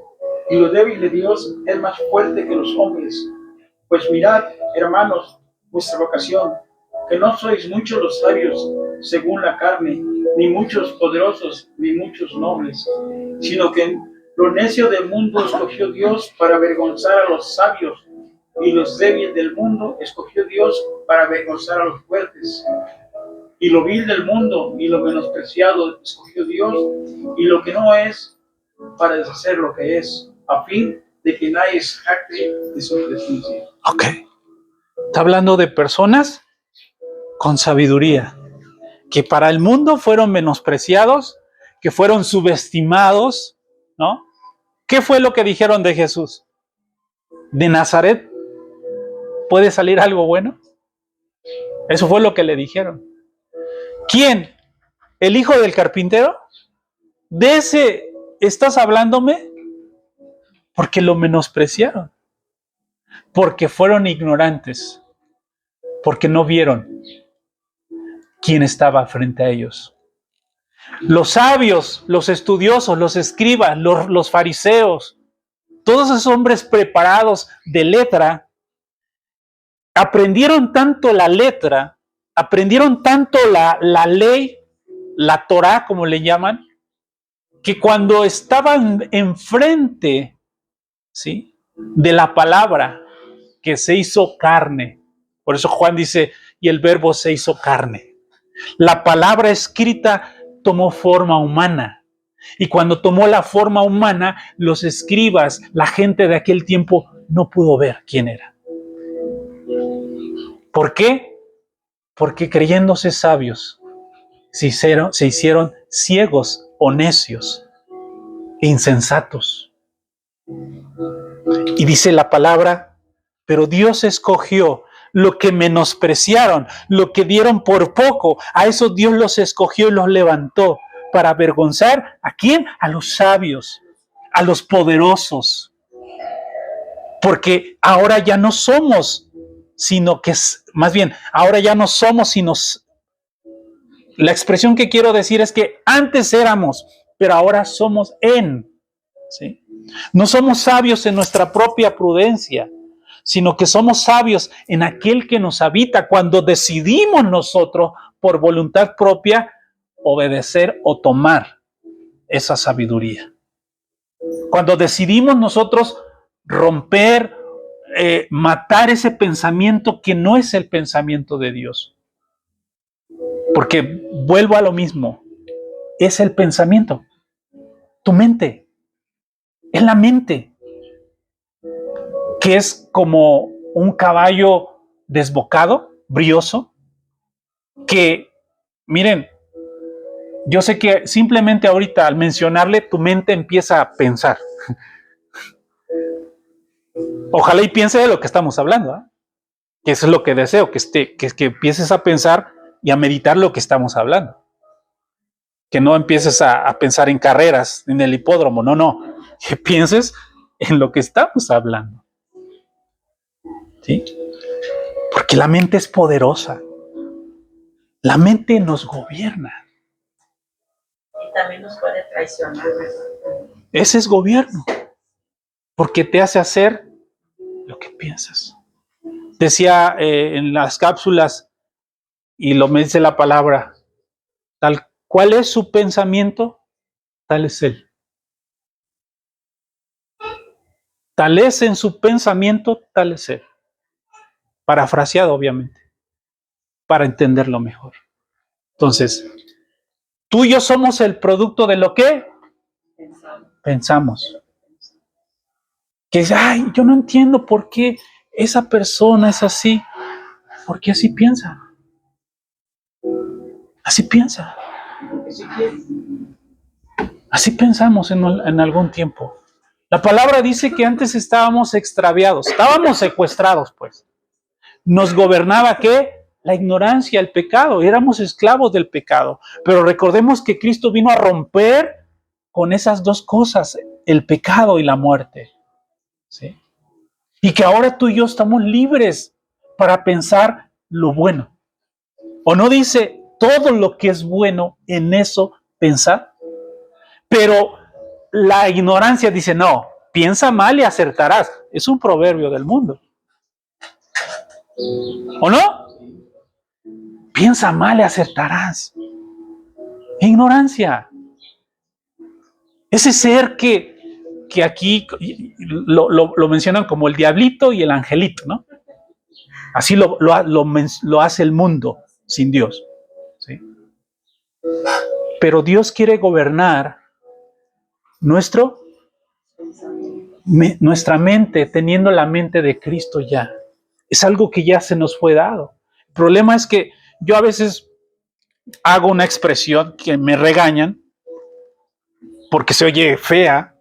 y lo débil de Dios es más fuerte que los hombres. Pues mirad, hermanos, vuestra vocación, que no sois muchos los sabios según la carne, ni muchos poderosos, ni muchos nobles, sino que lo necio del mundo escogió Dios para avergonzar a los sabios, y los débiles del mundo escogió Dios para avergonzar a los fuertes. Y lo vil del mundo y lo menospreciado escogió Dios, y lo que no es, para deshacer lo que es, a fin de que nadie se jacte de su presencia. Ok. Está hablando de personas con sabiduría, que para el mundo fueron menospreciados, que fueron subestimados, ¿no? ¿Qué fue lo que dijeron de Jesús? ¿De Nazaret puede salir algo bueno? Eso fue lo que le dijeron. ¿Quién? ¿El hijo del carpintero? ¿De ese estás hablándome? Porque lo menospreciaron, porque fueron ignorantes, porque no vieron quién estaba frente a ellos. Los sabios, los estudiosos, los escribas, los fariseos, todos esos hombres preparados de letra, aprendieron tanto la letra, aprendieron tanto la ley, la Torá, como le llaman, que cuando estaban enfrente, ¿sí?, de la palabra que se hizo carne, por eso Juan dice, y el verbo se hizo carne. La palabra escrita tomó forma humana. Y cuando tomó la forma humana, los escribas, la gente de aquel tiempo, no pudo ver quién era. ¿Por qué? Porque creyéndose sabios, se hicieron ciegos o necios, insensatos. Y dice la palabra, pero Dios escogió lo que menospreciaron, lo que dieron por poco, a eso Dios los escogió y los levantó para avergonzar, ¿a quién? A los sabios, a los poderosos. Porque ahora ya no somos, sino que, más bien, ahora ya no somos, sino, la expresión que quiero decir es que antes éramos, pero ahora somos en, ¿sí? No somos sabios en nuestra propia prudencia, sino que somos sabios en aquel que nos habita cuando decidimos nosotros, por voluntad propia, obedecer o tomar esa sabiduría. Cuando decidimos nosotros romper, matar ese pensamiento que no es el pensamiento de Dios. Porque vuelvo a lo mismo, es el pensamiento, tu mente, es la mente, que es como un caballo desbocado, brioso, que, miren, yo sé que simplemente ahorita al mencionarle, tu mente empieza a pensar. Ojalá y piense de lo que estamos hablando, ¿eh? Que eso es lo que deseo, que empieces a pensar y a meditar lo que estamos hablando. Que no empieces a pensar en carreras, en el hipódromo, no. Que pienses en lo que estamos hablando. ¿Sí? Porque la mente es poderosa. La mente nos gobierna. Y también nos puede traicionar, ¿verdad? Ese es gobierno. Porque te hace hacer lo que piensas. Decía en las cápsulas, y lo me dice la palabra, tal cual es su pensamiento, tal es él. Tal es en su pensamiento, tal es él. Parafraseado, obviamente, para entenderlo mejor. Entonces, tú y yo somos el producto de lo que pensamos. Que es, ay, yo no entiendo por qué esa persona es así. Porque así piensa. Así piensa. Así pensamos en algún tiempo. La palabra dice que antes estábamos extraviados, estábamos secuestrados, pues. Nos gobernaba, ¿qué? La ignorancia, el pecado. Éramos esclavos del pecado. Pero recordemos que Cristo vino a romper con esas dos cosas, el pecado y la muerte. ¿Sí? Y que ahora tú y yo estamos libres para pensar lo bueno. ¿O no dice todo lo que es bueno en eso pensar? Pero la ignorancia dice, no, piensa mal y acertarás. Es un proverbio del mundo. ¿O no? Piensa mal y acertarás. Ignorancia. Ese ser que aquí lo mencionan como el diablito y el angelito, ¿no? Así lo hace el mundo sin Dios. ¿Sí? Pero Dios quiere gobernar nuestra mente, teniendo la mente de Cristo ya. Es algo que ya se nos fue dado. El problema es que yo a veces hago una expresión que me regañan porque se oye fea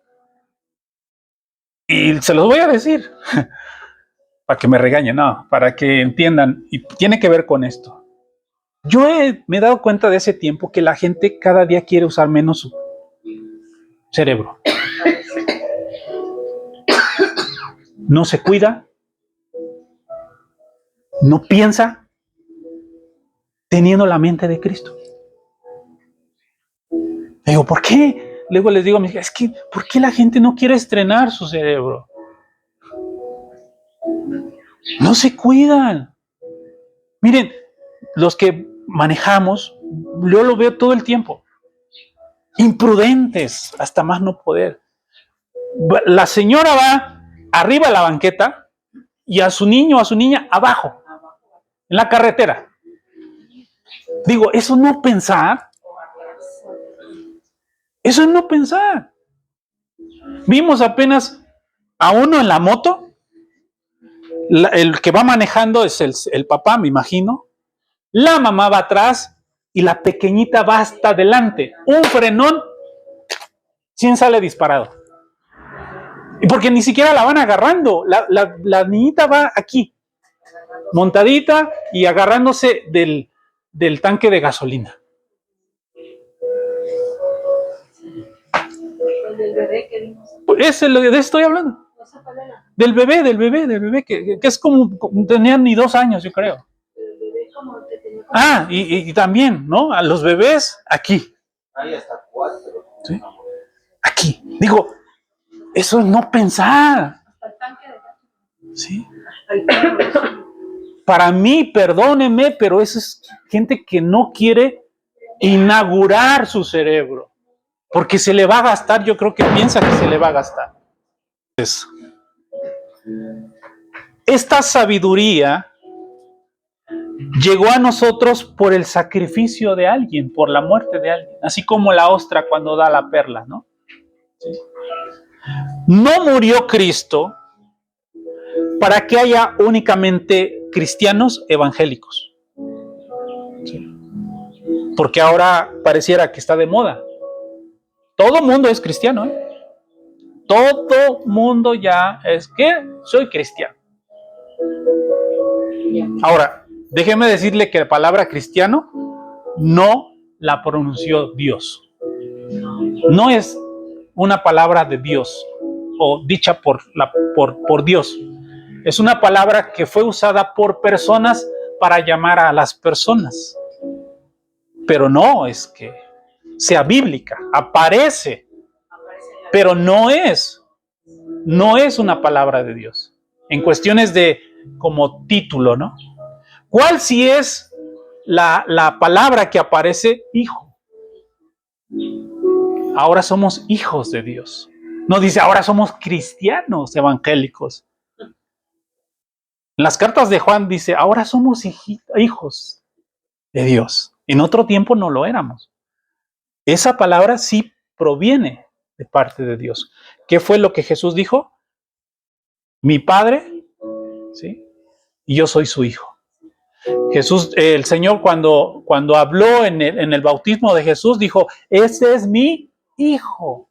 y se los voy a decir para que me regañen, no, para que entiendan, y tiene que ver con esto. Yo me he dado cuenta de ese tiempo que la gente cada día quiere usar menos su cerebro. No se cuida, no piensa, teniendo la mente de Cristo. Digo, ¿por qué? Luego les digo a mis hijas, es que, ¿por qué la gente no quiere estrenar su cerebro? No se cuidan. Miren, los que manejamos, yo lo veo todo el tiempo. Imprudentes, hasta más no poder. La señora va arriba de la banqueta y a su niño o a su niña abajo, en la carretera. Digo, eso no pensar. Eso es no pensar. Vimos apenas a uno en la moto. El que va manejando es el papá, me imagino. La mamá va atrás y la pequeñita va hasta adelante. Un frenón, 100 sale disparado. Y porque ni siquiera la van agarrando. La niñita va aquí, montadita y agarrándose del tanque de gasolina. Del bebé que vimos. Es de eso estoy hablando. Del bebé, que es como tenían ni 2 años, yo creo. El bebé como que tenía... Ah, y también, ¿no? A los bebés aquí. Ahí hasta 4. ¿Sí? Aquí. Digo, eso es no pensar. Hasta el tanque de ¿Sí? Para mí, perdónenme, pero eso es gente que no quiere inaugurar su cerebro. Porque se le va a gastar, yo creo que piensa que se le va a gastar. Esta sabiduría llegó a nosotros por el sacrificio de alguien, por la muerte de alguien, así como la ostra cuando da la perla, ¿no? ¿Sí? No murió Cristo para que haya únicamente cristianos evangélicos. ¿Sí? Porque ahora pareciera que está de moda. Todo mundo es cristiano, ¿eh? Todo mundo ya es que soy cristiano. Ahora, déjeme decirle que la palabra cristiano no la pronunció Dios. No es una palabra de Dios o dicha por Dios. Es una palabra que fue usada por personas para llamar a las personas. Pero no es que sea bíblica, aparece, pero no es una palabra de Dios. En cuestiones de como título, ¿no? ¿Cuál sí es la palabra que aparece? Hijo. Ahora somos hijos de Dios. No dice ahora somos cristianos evangélicos. En las cartas de Juan dice ahora somos hijos de Dios. En otro tiempo no lo éramos. Esa palabra sí proviene de parte de Dios. ¿Qué fue lo que Jesús dijo? Mi Padre, ¿sí? Y yo soy su hijo. Jesús, el Señor cuando habló en el bautismo de Jesús, dijo, ese es mi hijo.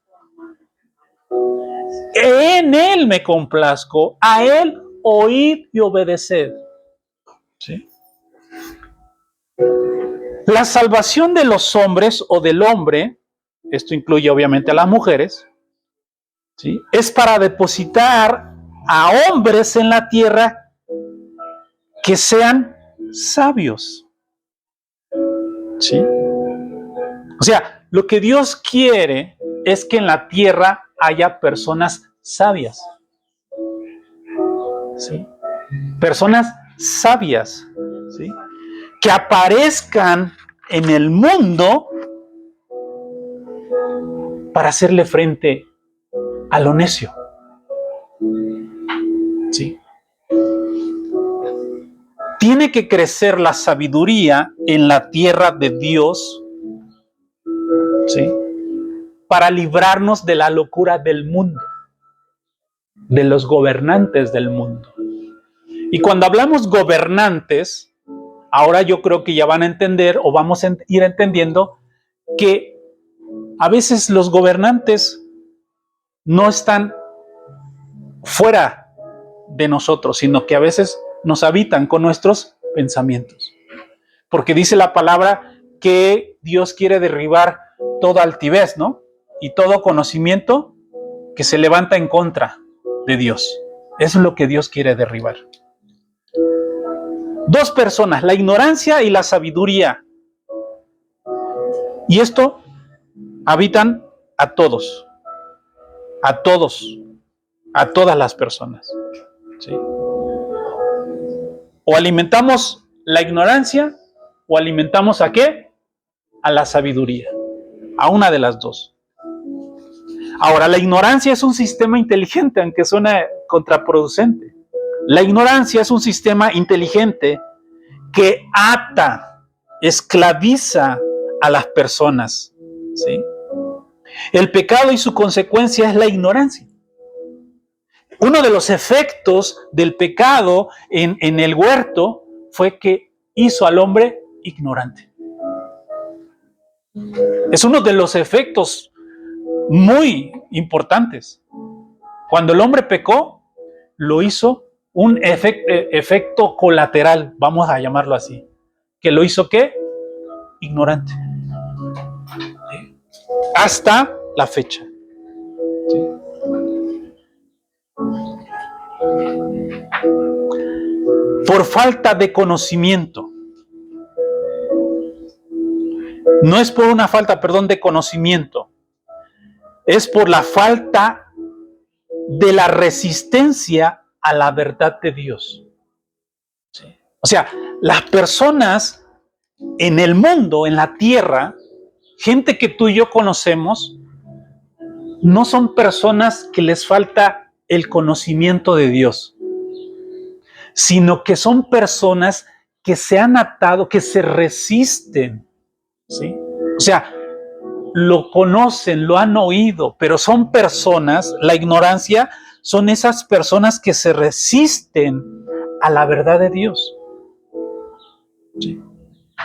En él me complazco, a él oíd y obedeced. ¿Sí? La salvación de los hombres o del hombre, esto incluye obviamente a las mujeres, ¿sí? Es para depositar a hombres en la tierra que sean sabios. ¿Sí? O sea, lo que Dios quiere es que en la tierra haya personas sabias. ¿Sí? Personas sabias, ¿sí? Que aparezcan en el mundo para hacerle frente a lo necio. ¿Sí? Tiene que crecer la sabiduría en la tierra de Dios, ¿sí? Para librarnos de la locura del mundo, de los gobernantes del mundo. Y cuando hablamos gobernantes, ahora yo creo que ya van a entender o vamos a ir entendiendo que a veces los gobernantes no están fuera de nosotros, sino que a veces nos habitan con nuestros pensamientos. Porque dice la palabra que Dios quiere derribar toda altivez, ¿no? Y todo conocimiento que se levanta en contra de Dios. Eso es lo que Dios quiere derribar. Dos personas, la ignorancia y la sabiduría. Y esto habitan a todos, a todas las personas. ¿Sí? O alimentamos la ignorancia o alimentamos ¿a qué? A la sabiduría. A una de las dos. Ahora, la ignorancia es un sistema inteligente, aunque suena contraproducente. La ignorancia es un sistema inteligente que ata, esclaviza a las personas. ¿Sí? El pecado y su consecuencia es la ignorancia. Uno de los efectos del pecado en el huerto fue que hizo al hombre ignorante. Es uno de los efectos muy importantes. Cuando el hombre pecó, lo hizo un efecto colateral, vamos a llamarlo así. ¿Que lo hizo qué? Ignorante. Hasta la fecha. ¿Sí? Por falta de conocimiento. No es por una falta, de conocimiento. Es por la falta de la resistencia a la verdad de Dios. ¿Sí? O sea, las personas en el mundo, en la tierra, gente que tú y yo conocemos, no son personas que les falta el conocimiento de Dios, sino que son personas que se han atado, que se resisten. ¿Sí? O sea, lo conocen, lo han oído, pero son personas, la ignorancia, son esas personas que se resisten a la verdad de Dios. ¿Sí?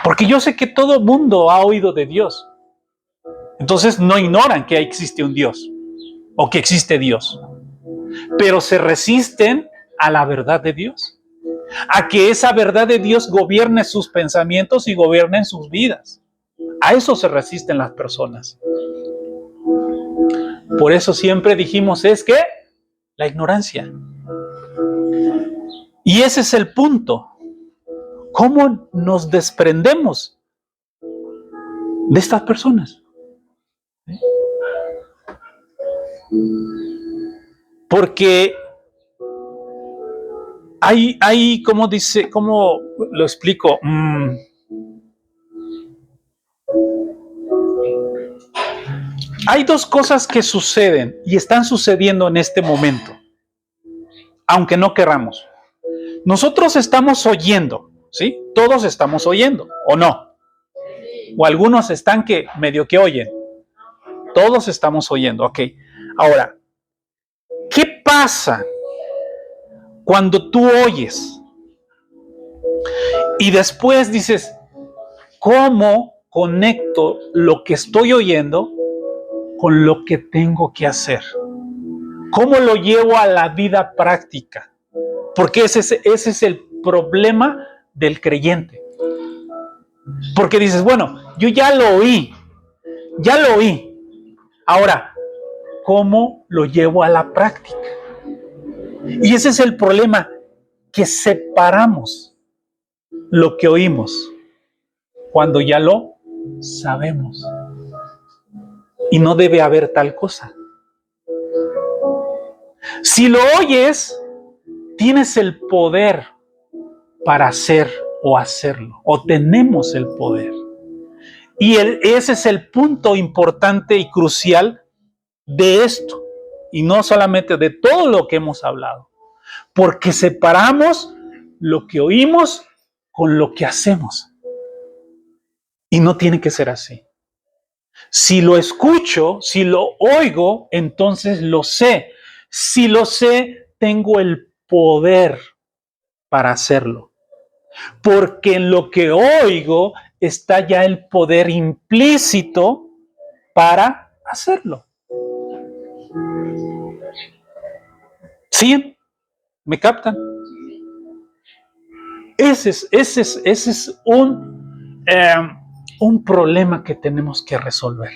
Porque yo sé que todo mundo ha oído de Dios. Entonces no ignoran que existe un Dios o que existe Dios. Pero se resisten a la verdad de Dios. A que esa verdad de Dios gobierne sus pensamientos y gobierne sus vidas. A eso se resisten las personas. Por eso siempre dijimos, es que la ignorancia. Y ese es el punto. ¿Cómo nos desprendemos de estas personas? Porque hay, ¿cómo dice? ¿Cómo lo explico? Hay dos cosas que suceden y están sucediendo en este momento, aunque no querramos. Nosotros estamos oyendo, ¿sí? Todos estamos oyendo, ¿o no? O algunos están que medio que oyen. Todos estamos oyendo, ok. Ahora, ¿qué pasa cuando tú oyes y después dices, ¿cómo conecto lo que estoy oyendo con lo que tengo que hacer? ¿Cómo lo llevo a la vida práctica? Porque ese es el problema del creyente. Porque dices, bueno, yo ya lo oí. Ahora, ¿cómo lo llevo a la práctica? Y ese es el problema, que separamos lo que oímos cuando ya lo sabemos. Y no debe haber tal cosa. Si lo oyes, tienes el poder para hacer o hacerlo, o tenemos el poder. Y ese es el punto importante y crucial de esto, y no solamente de todo lo que hemos hablado, porque separamos lo que oímos con lo que hacemos. Y no tiene que ser así. Si lo escucho, si lo oigo, entonces lo sé. Si lo sé, tengo el poder para hacerlo. Porque en lo que oigo está ya el poder implícito para hacerlo. ¿Sí? ¿Me captan? Ese es un problema que tenemos que resolver.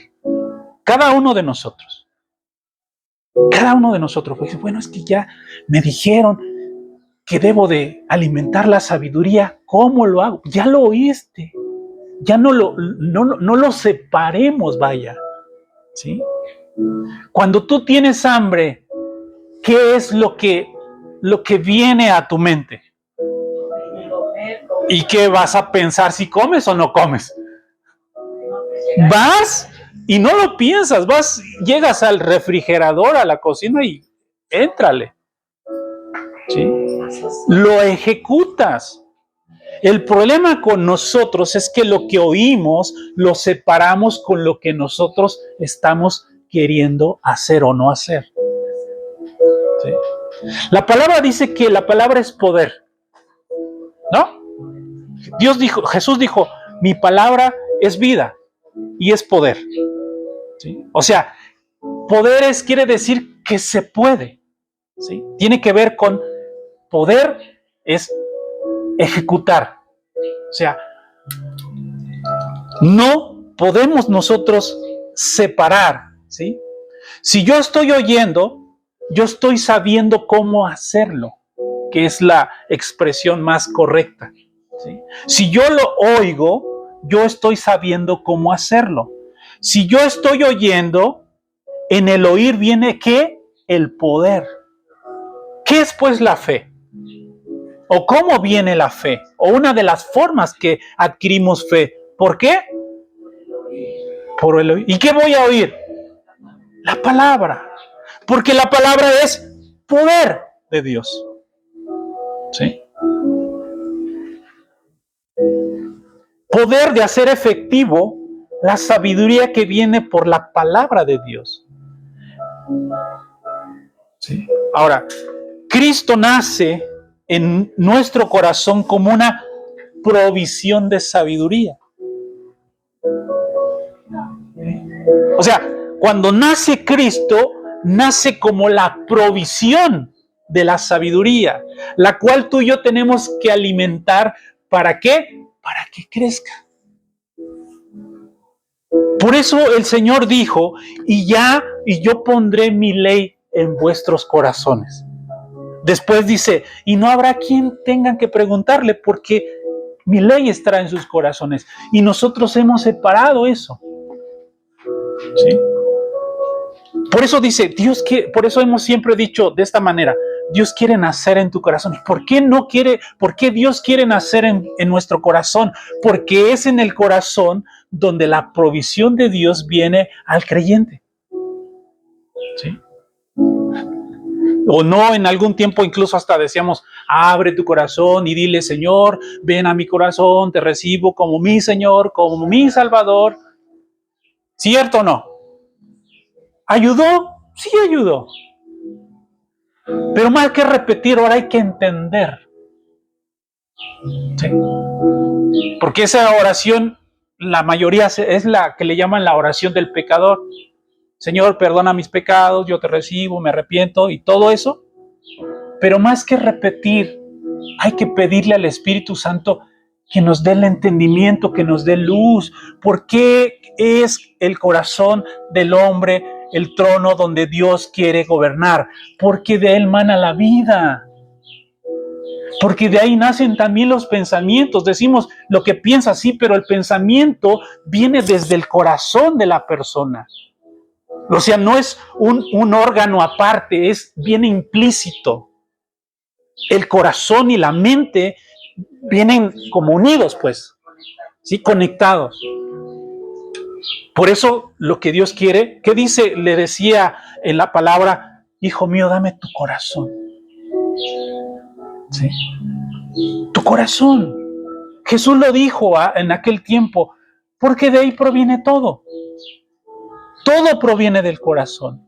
Cada uno de nosotros. Pues, bueno, es que ya me dijeron que debo de alimentar la sabiduría. ¿Cómo lo hago? Ya lo oíste. Ya no lo separemos, vaya. ¿Sí? Cuando tú tienes hambre, ¿qué es lo que viene a tu mente? ¿Y qué vas a pensar, si comes o no comes? Vas y no lo piensas, llegas al refrigerador, a la cocina y éntrale. ¿Sí? Lo ejecutas. El problema con nosotros es que lo que oímos lo separamos con lo que nosotros estamos queriendo hacer o no hacer. ¿Sí? La palabra dice que la palabra es poder, ¿no? Jesús dijo, mi palabra es vida y es poder. ¿Sí? O sea, poder quiere decir que se puede. ¿Sí? Tiene que ver con poder, es ejecutar. O sea, no podemos nosotros separar. ¿Sí? Si yo estoy oyendo, yo estoy sabiendo cómo hacerlo, que es la expresión más correcta. ¿Sí? Si yo lo oigo, yo estoy sabiendo cómo hacerlo. Si yo estoy oyendo, en el oír viene ¿qué? El poder. ¿Qué es pues la fe? ¿O cómo viene la fe? O una de las formas que adquirimos fe. ¿Por qué? Por el oír. ¿Y qué voy a oír? La palabra. Porque la palabra es poder de Dios. ¿Sí? Poder de hacer efectivo la sabiduría que viene por la palabra de Dios. ¿Sí? Ahora, Cristo nace en nuestro corazón como una provisión de sabiduría. O sea, cuando nace Cristo, nace como la provisión de la sabiduría, la cual tú y yo tenemos que alimentar. ¿Para qué? Para que crezca. Por eso el Señor dijo, y yo pondré mi ley en vuestros corazones. Después dice, y no habrá quien tengan que preguntarle, porque mi ley estará en sus corazones. Y nosotros hemos separado eso. ¿Sí? Por eso dice, por eso hemos siempre dicho de esta manera, Dios quiere nacer en tu corazón. ¿Por qué Dios quiere nacer en nuestro corazón? Porque es en el corazón donde la provisión de Dios viene al creyente. ¿Sí? O no, en algún tiempo incluso hasta decíamos, abre tu corazón y dile, Señor, ven a mi corazón, te recibo como mi Señor, como mi Salvador. ¿Cierto o no? ¿Ayudó? Sí ayudó. Pero más que repetir, ahora hay que entender. ¿Sí? Porque esa oración, la mayoría es la que le llaman la oración del pecador. Señor, perdona mis pecados, yo te recibo, me arrepiento y todo eso. Pero más que repetir, hay que pedirle al Espíritu Santo que nos dé el entendimiento, que nos dé luz. ¿Por qué es el corazón del hombre el trono donde Dios quiere gobernar? Porque de él mana la vida. Porque de ahí nacen también los pensamientos. Decimos lo que piensa, sí, pero el pensamiento viene desde el corazón de la persona. O sea, no es un órgano aparte, viene implícito. El corazón y la mente vienen como unidos, pues, ¿sí? Conectados. Por eso lo que Dios quiere, ¿qué dice? Le decía en la palabra, hijo mío, dame tu corazón. ¿Sí? Tu corazón. Jesús lo dijo en aquel tiempo, porque de ahí proviene todo. Todo proviene del corazón.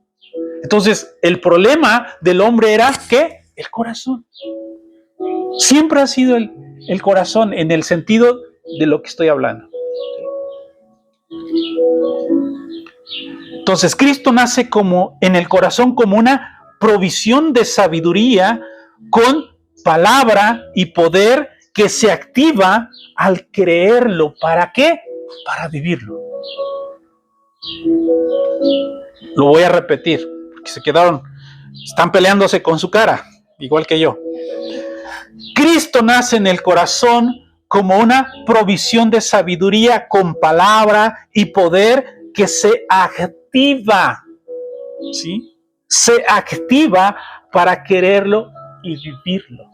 Entonces, el problema del hombre era, ¿qué? El corazón. Siempre ha sido el corazón en el sentido de lo que estoy hablando. Entonces, Cristo nace como en el corazón como una provisión de sabiduría con palabra y poder que se activa al creerlo. ¿Para qué? Para vivirlo. Lo voy a repetir, porque están peleándose con su cara, igual que yo. Cristo nace en el corazón como una provisión de sabiduría con palabra y poder que se activa, ¿sí? Se activa para quererlo y vivirlo.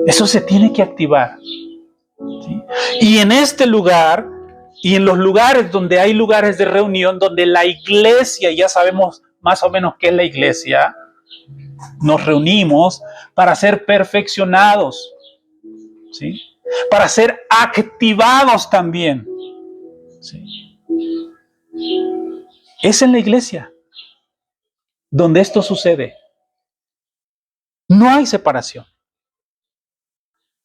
Eso se tiene que activar, ¿sí? Y en este lugar, y en los lugares donde hay lugares de reunión, donde la iglesia, ya sabemos más o menos qué es la iglesia, nos reunimos para ser perfeccionados, ¿sí? Para ser activados también, ¿sí? Es en la iglesia donde esto sucede. No hay separación.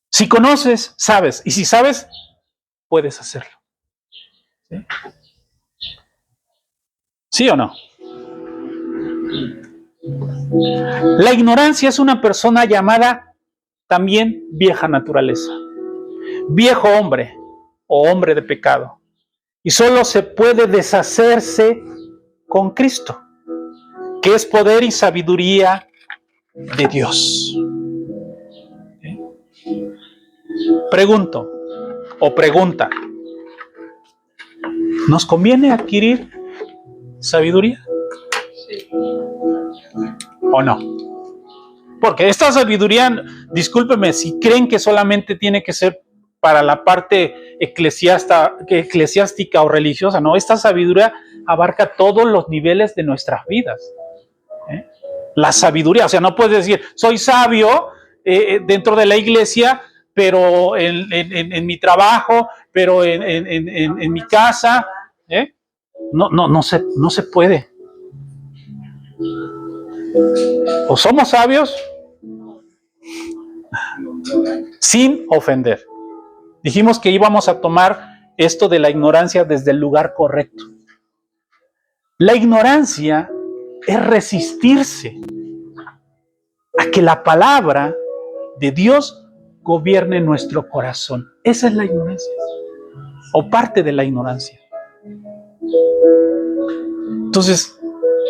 Si conoces, sabes. Y si sabes, puedes hacerlo. ¿Sí? ¿Sí o no? La ignorancia es una persona llamada también vieja naturaleza, viejo hombre o hombre de pecado. Y solo se puede deshacerse con Cristo, que es poder y sabiduría de Dios. ¿Sí? Pregunto o pregunta, ¿nos conviene adquirir sabiduría? Sí. ¿O no? Porque esta sabiduría, discúlpeme, si creen que solamente tiene que ser para la parte eclesiástica o religiosa, no, esta sabiduría abarca todos los niveles de nuestras vidas. La sabiduría, o sea, no puedes decir, soy sabio dentro de la iglesia, pero en mi trabajo, pero en mi casa, no se puede. O somos sabios sin ofender. Dijimos que íbamos a tomar esto de la ignorancia desde el lugar correcto. La ignorancia es resistirse a que la palabra de Dios gobierne nuestro corazón. Esa es la ignorancia. o parte de la ignorancia. Entonces,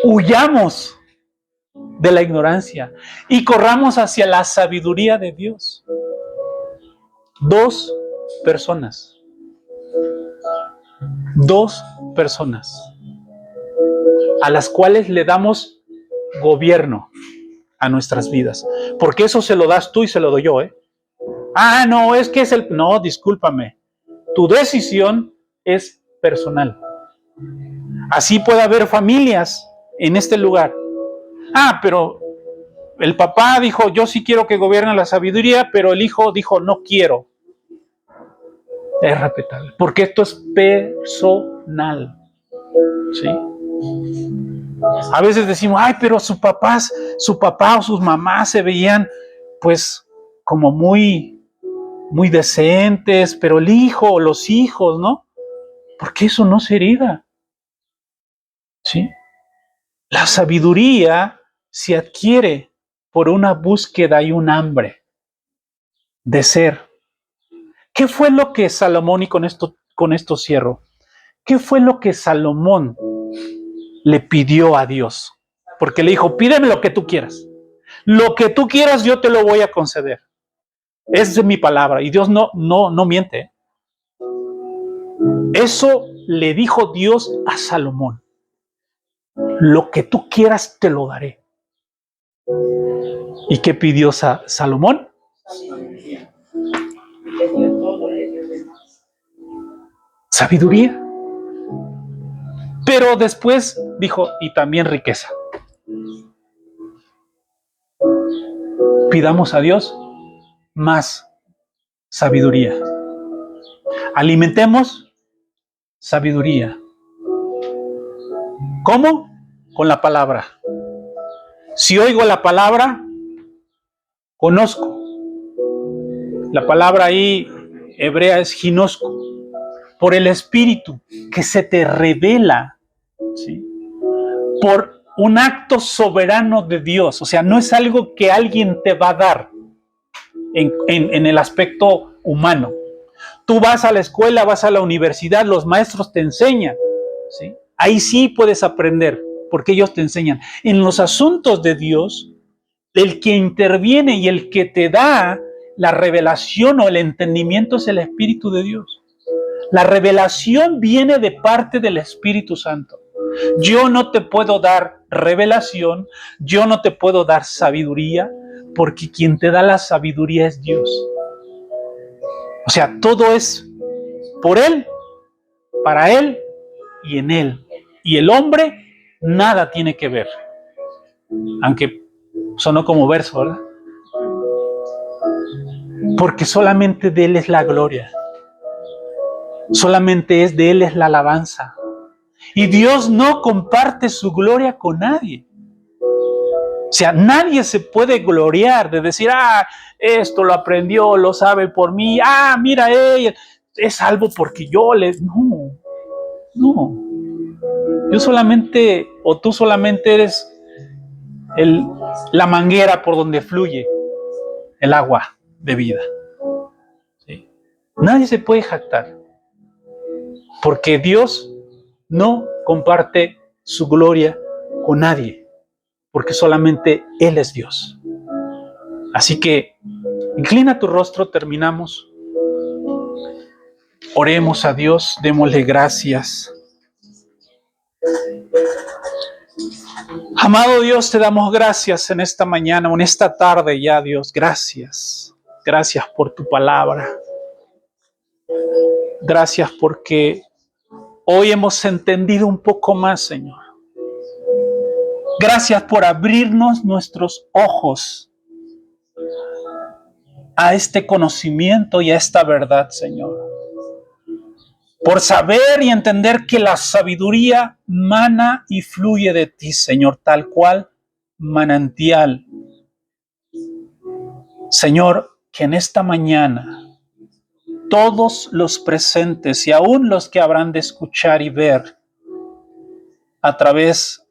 huyamos de la ignorancia y corramos hacia la sabiduría de Dios. 2 personas a las cuales le damos gobierno a nuestras vidas, porque eso se lo das tú y se lo doy yo, no, es que no, discúlpame, tu decisión es personal. Así puede haber familias en este lugar. Pero el papá dijo, yo sí quiero que gobierne la sabiduría, pero el hijo dijo, no quiero. Es respetable, porque esto es personal. ¿Sí? A veces decimos, pero su papá o sus mamás se veían, pues, como muy decentes, pero el hijo o los hijos, ¿no? Porque eso no se hereda. ¿Sí? La sabiduría se adquiere por una búsqueda y un hambre de ser. ¿Qué fue lo que Salomón, y con esto cierro, qué fue lo que Salomón le pidió a Dios? Porque le dijo, pídeme lo que tú quieras. Lo que tú quieras yo te lo voy a conceder. Esa es mi palabra. Y Dios no miente. Eso le dijo Dios a Salomón. Lo que tú quieras te lo daré. ¿Y qué pidió Salomón? Sabiduría. Pero después dijo, y también riqueza. Pidamos a Dios más sabiduría. Alimentemos sabiduría. ¿Cómo? Con la palabra. Si oigo la palabra, conozco. La palabra ahí hebrea es ginosco. Por el Espíritu que se te revela, ¿sí? Por un acto soberano de Dios. O sea, no es algo que alguien te va a dar en el aspecto humano. Tú vas a la escuela, vas a la universidad, los maestros te enseñan, ¿sí? Ahí sí puedes aprender, porque ellos te enseñan. En los asuntos de Dios, el que interviene y el que te da la revelación o el entendimiento es el Espíritu de Dios. La revelación viene de parte del Espíritu Santo. Yo no te puedo dar revelación, yo no te puedo dar sabiduría, porque quien te da la sabiduría es Dios. O sea, todo es por Él, para Él y en Él. Y el hombre nada tiene que ver. Aunque sonó como verso, ¿verdad? Porque solamente de Él es la gloria. Solamente de Él es la alabanza. Y Dios no comparte su gloria con nadie. O sea, nadie se puede gloriar de decir, esto lo aprendió, lo sabe por mí, mira, es salvo porque yo les... No. Yo solamente, o tú solamente eres la manguera por donde fluye el agua de vida. ¿Sí? Nadie se puede jactar. Porque Dios no comparte su gloria con nadie. Porque solamente Él es Dios. Así que inclina tu rostro, terminamos. Oremos a Dios, démosle gracias. Amado Dios, te damos gracias en esta mañana o en esta tarde ya, Dios. Gracias. Gracias por tu palabra. Gracias porque hoy hemos entendido un poco más, Señor. Gracias por abrirnos nuestros ojos a este conocimiento y a esta verdad, Señor. Por saber y entender que la sabiduría mana y fluye de ti, Señor, tal cual manantial. Señor, que en esta mañana todos los presentes y aún los que habrán de escuchar y ver a través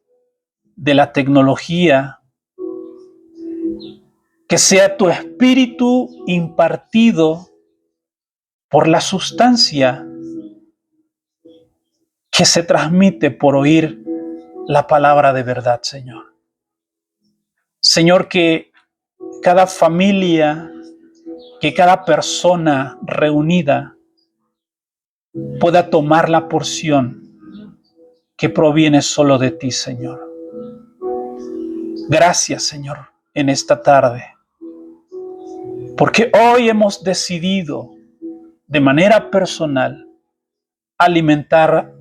de la tecnología, que sea tu espíritu impartido por la sustancia que se transmite por oír la palabra de verdad, Señor. Señor, que cada familia, que cada persona reunida pueda tomar la porción que proviene solo de ti, Señor. Gracias, Señor, en esta tarde, porque hoy hemos decidido de manera personal alimentar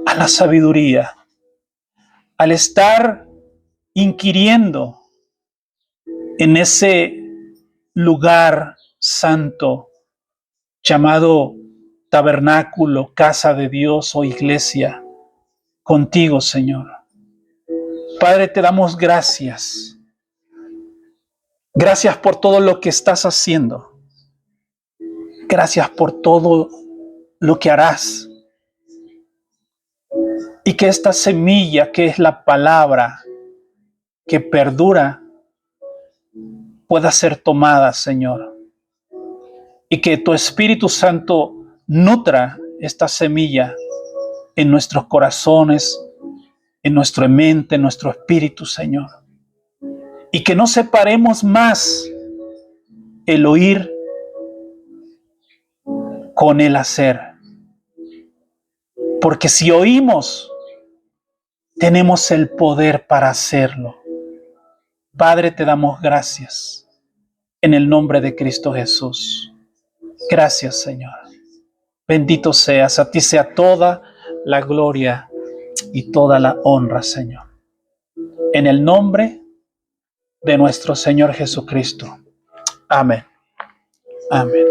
a la sabiduría, al estar inquiriendo en ese lugar santo llamado tabernáculo, casa de Dios o iglesia, contigo, Señor. Padre, te damos gracias. Gracias por todo lo que estás haciendo. Gracias por todo lo que harás. Y que esta semilla, que es la palabra que perdura, pueda ser tomada, Señor. Y que tu Espíritu Santo nutra esta semilla en nuestros corazones, en nuestra mente, en nuestro espíritu, Señor. Y que no separemos más el oír con el hacer. Porque si oímos, tenemos el poder para hacerlo. Padre, te damos gracias en el nombre de Cristo Jesús. Gracias, Señor. Bendito seas, a ti sea toda la gloria y toda la honra, Señor. En el nombre de nuestro Señor Jesucristo. Amén. Amén.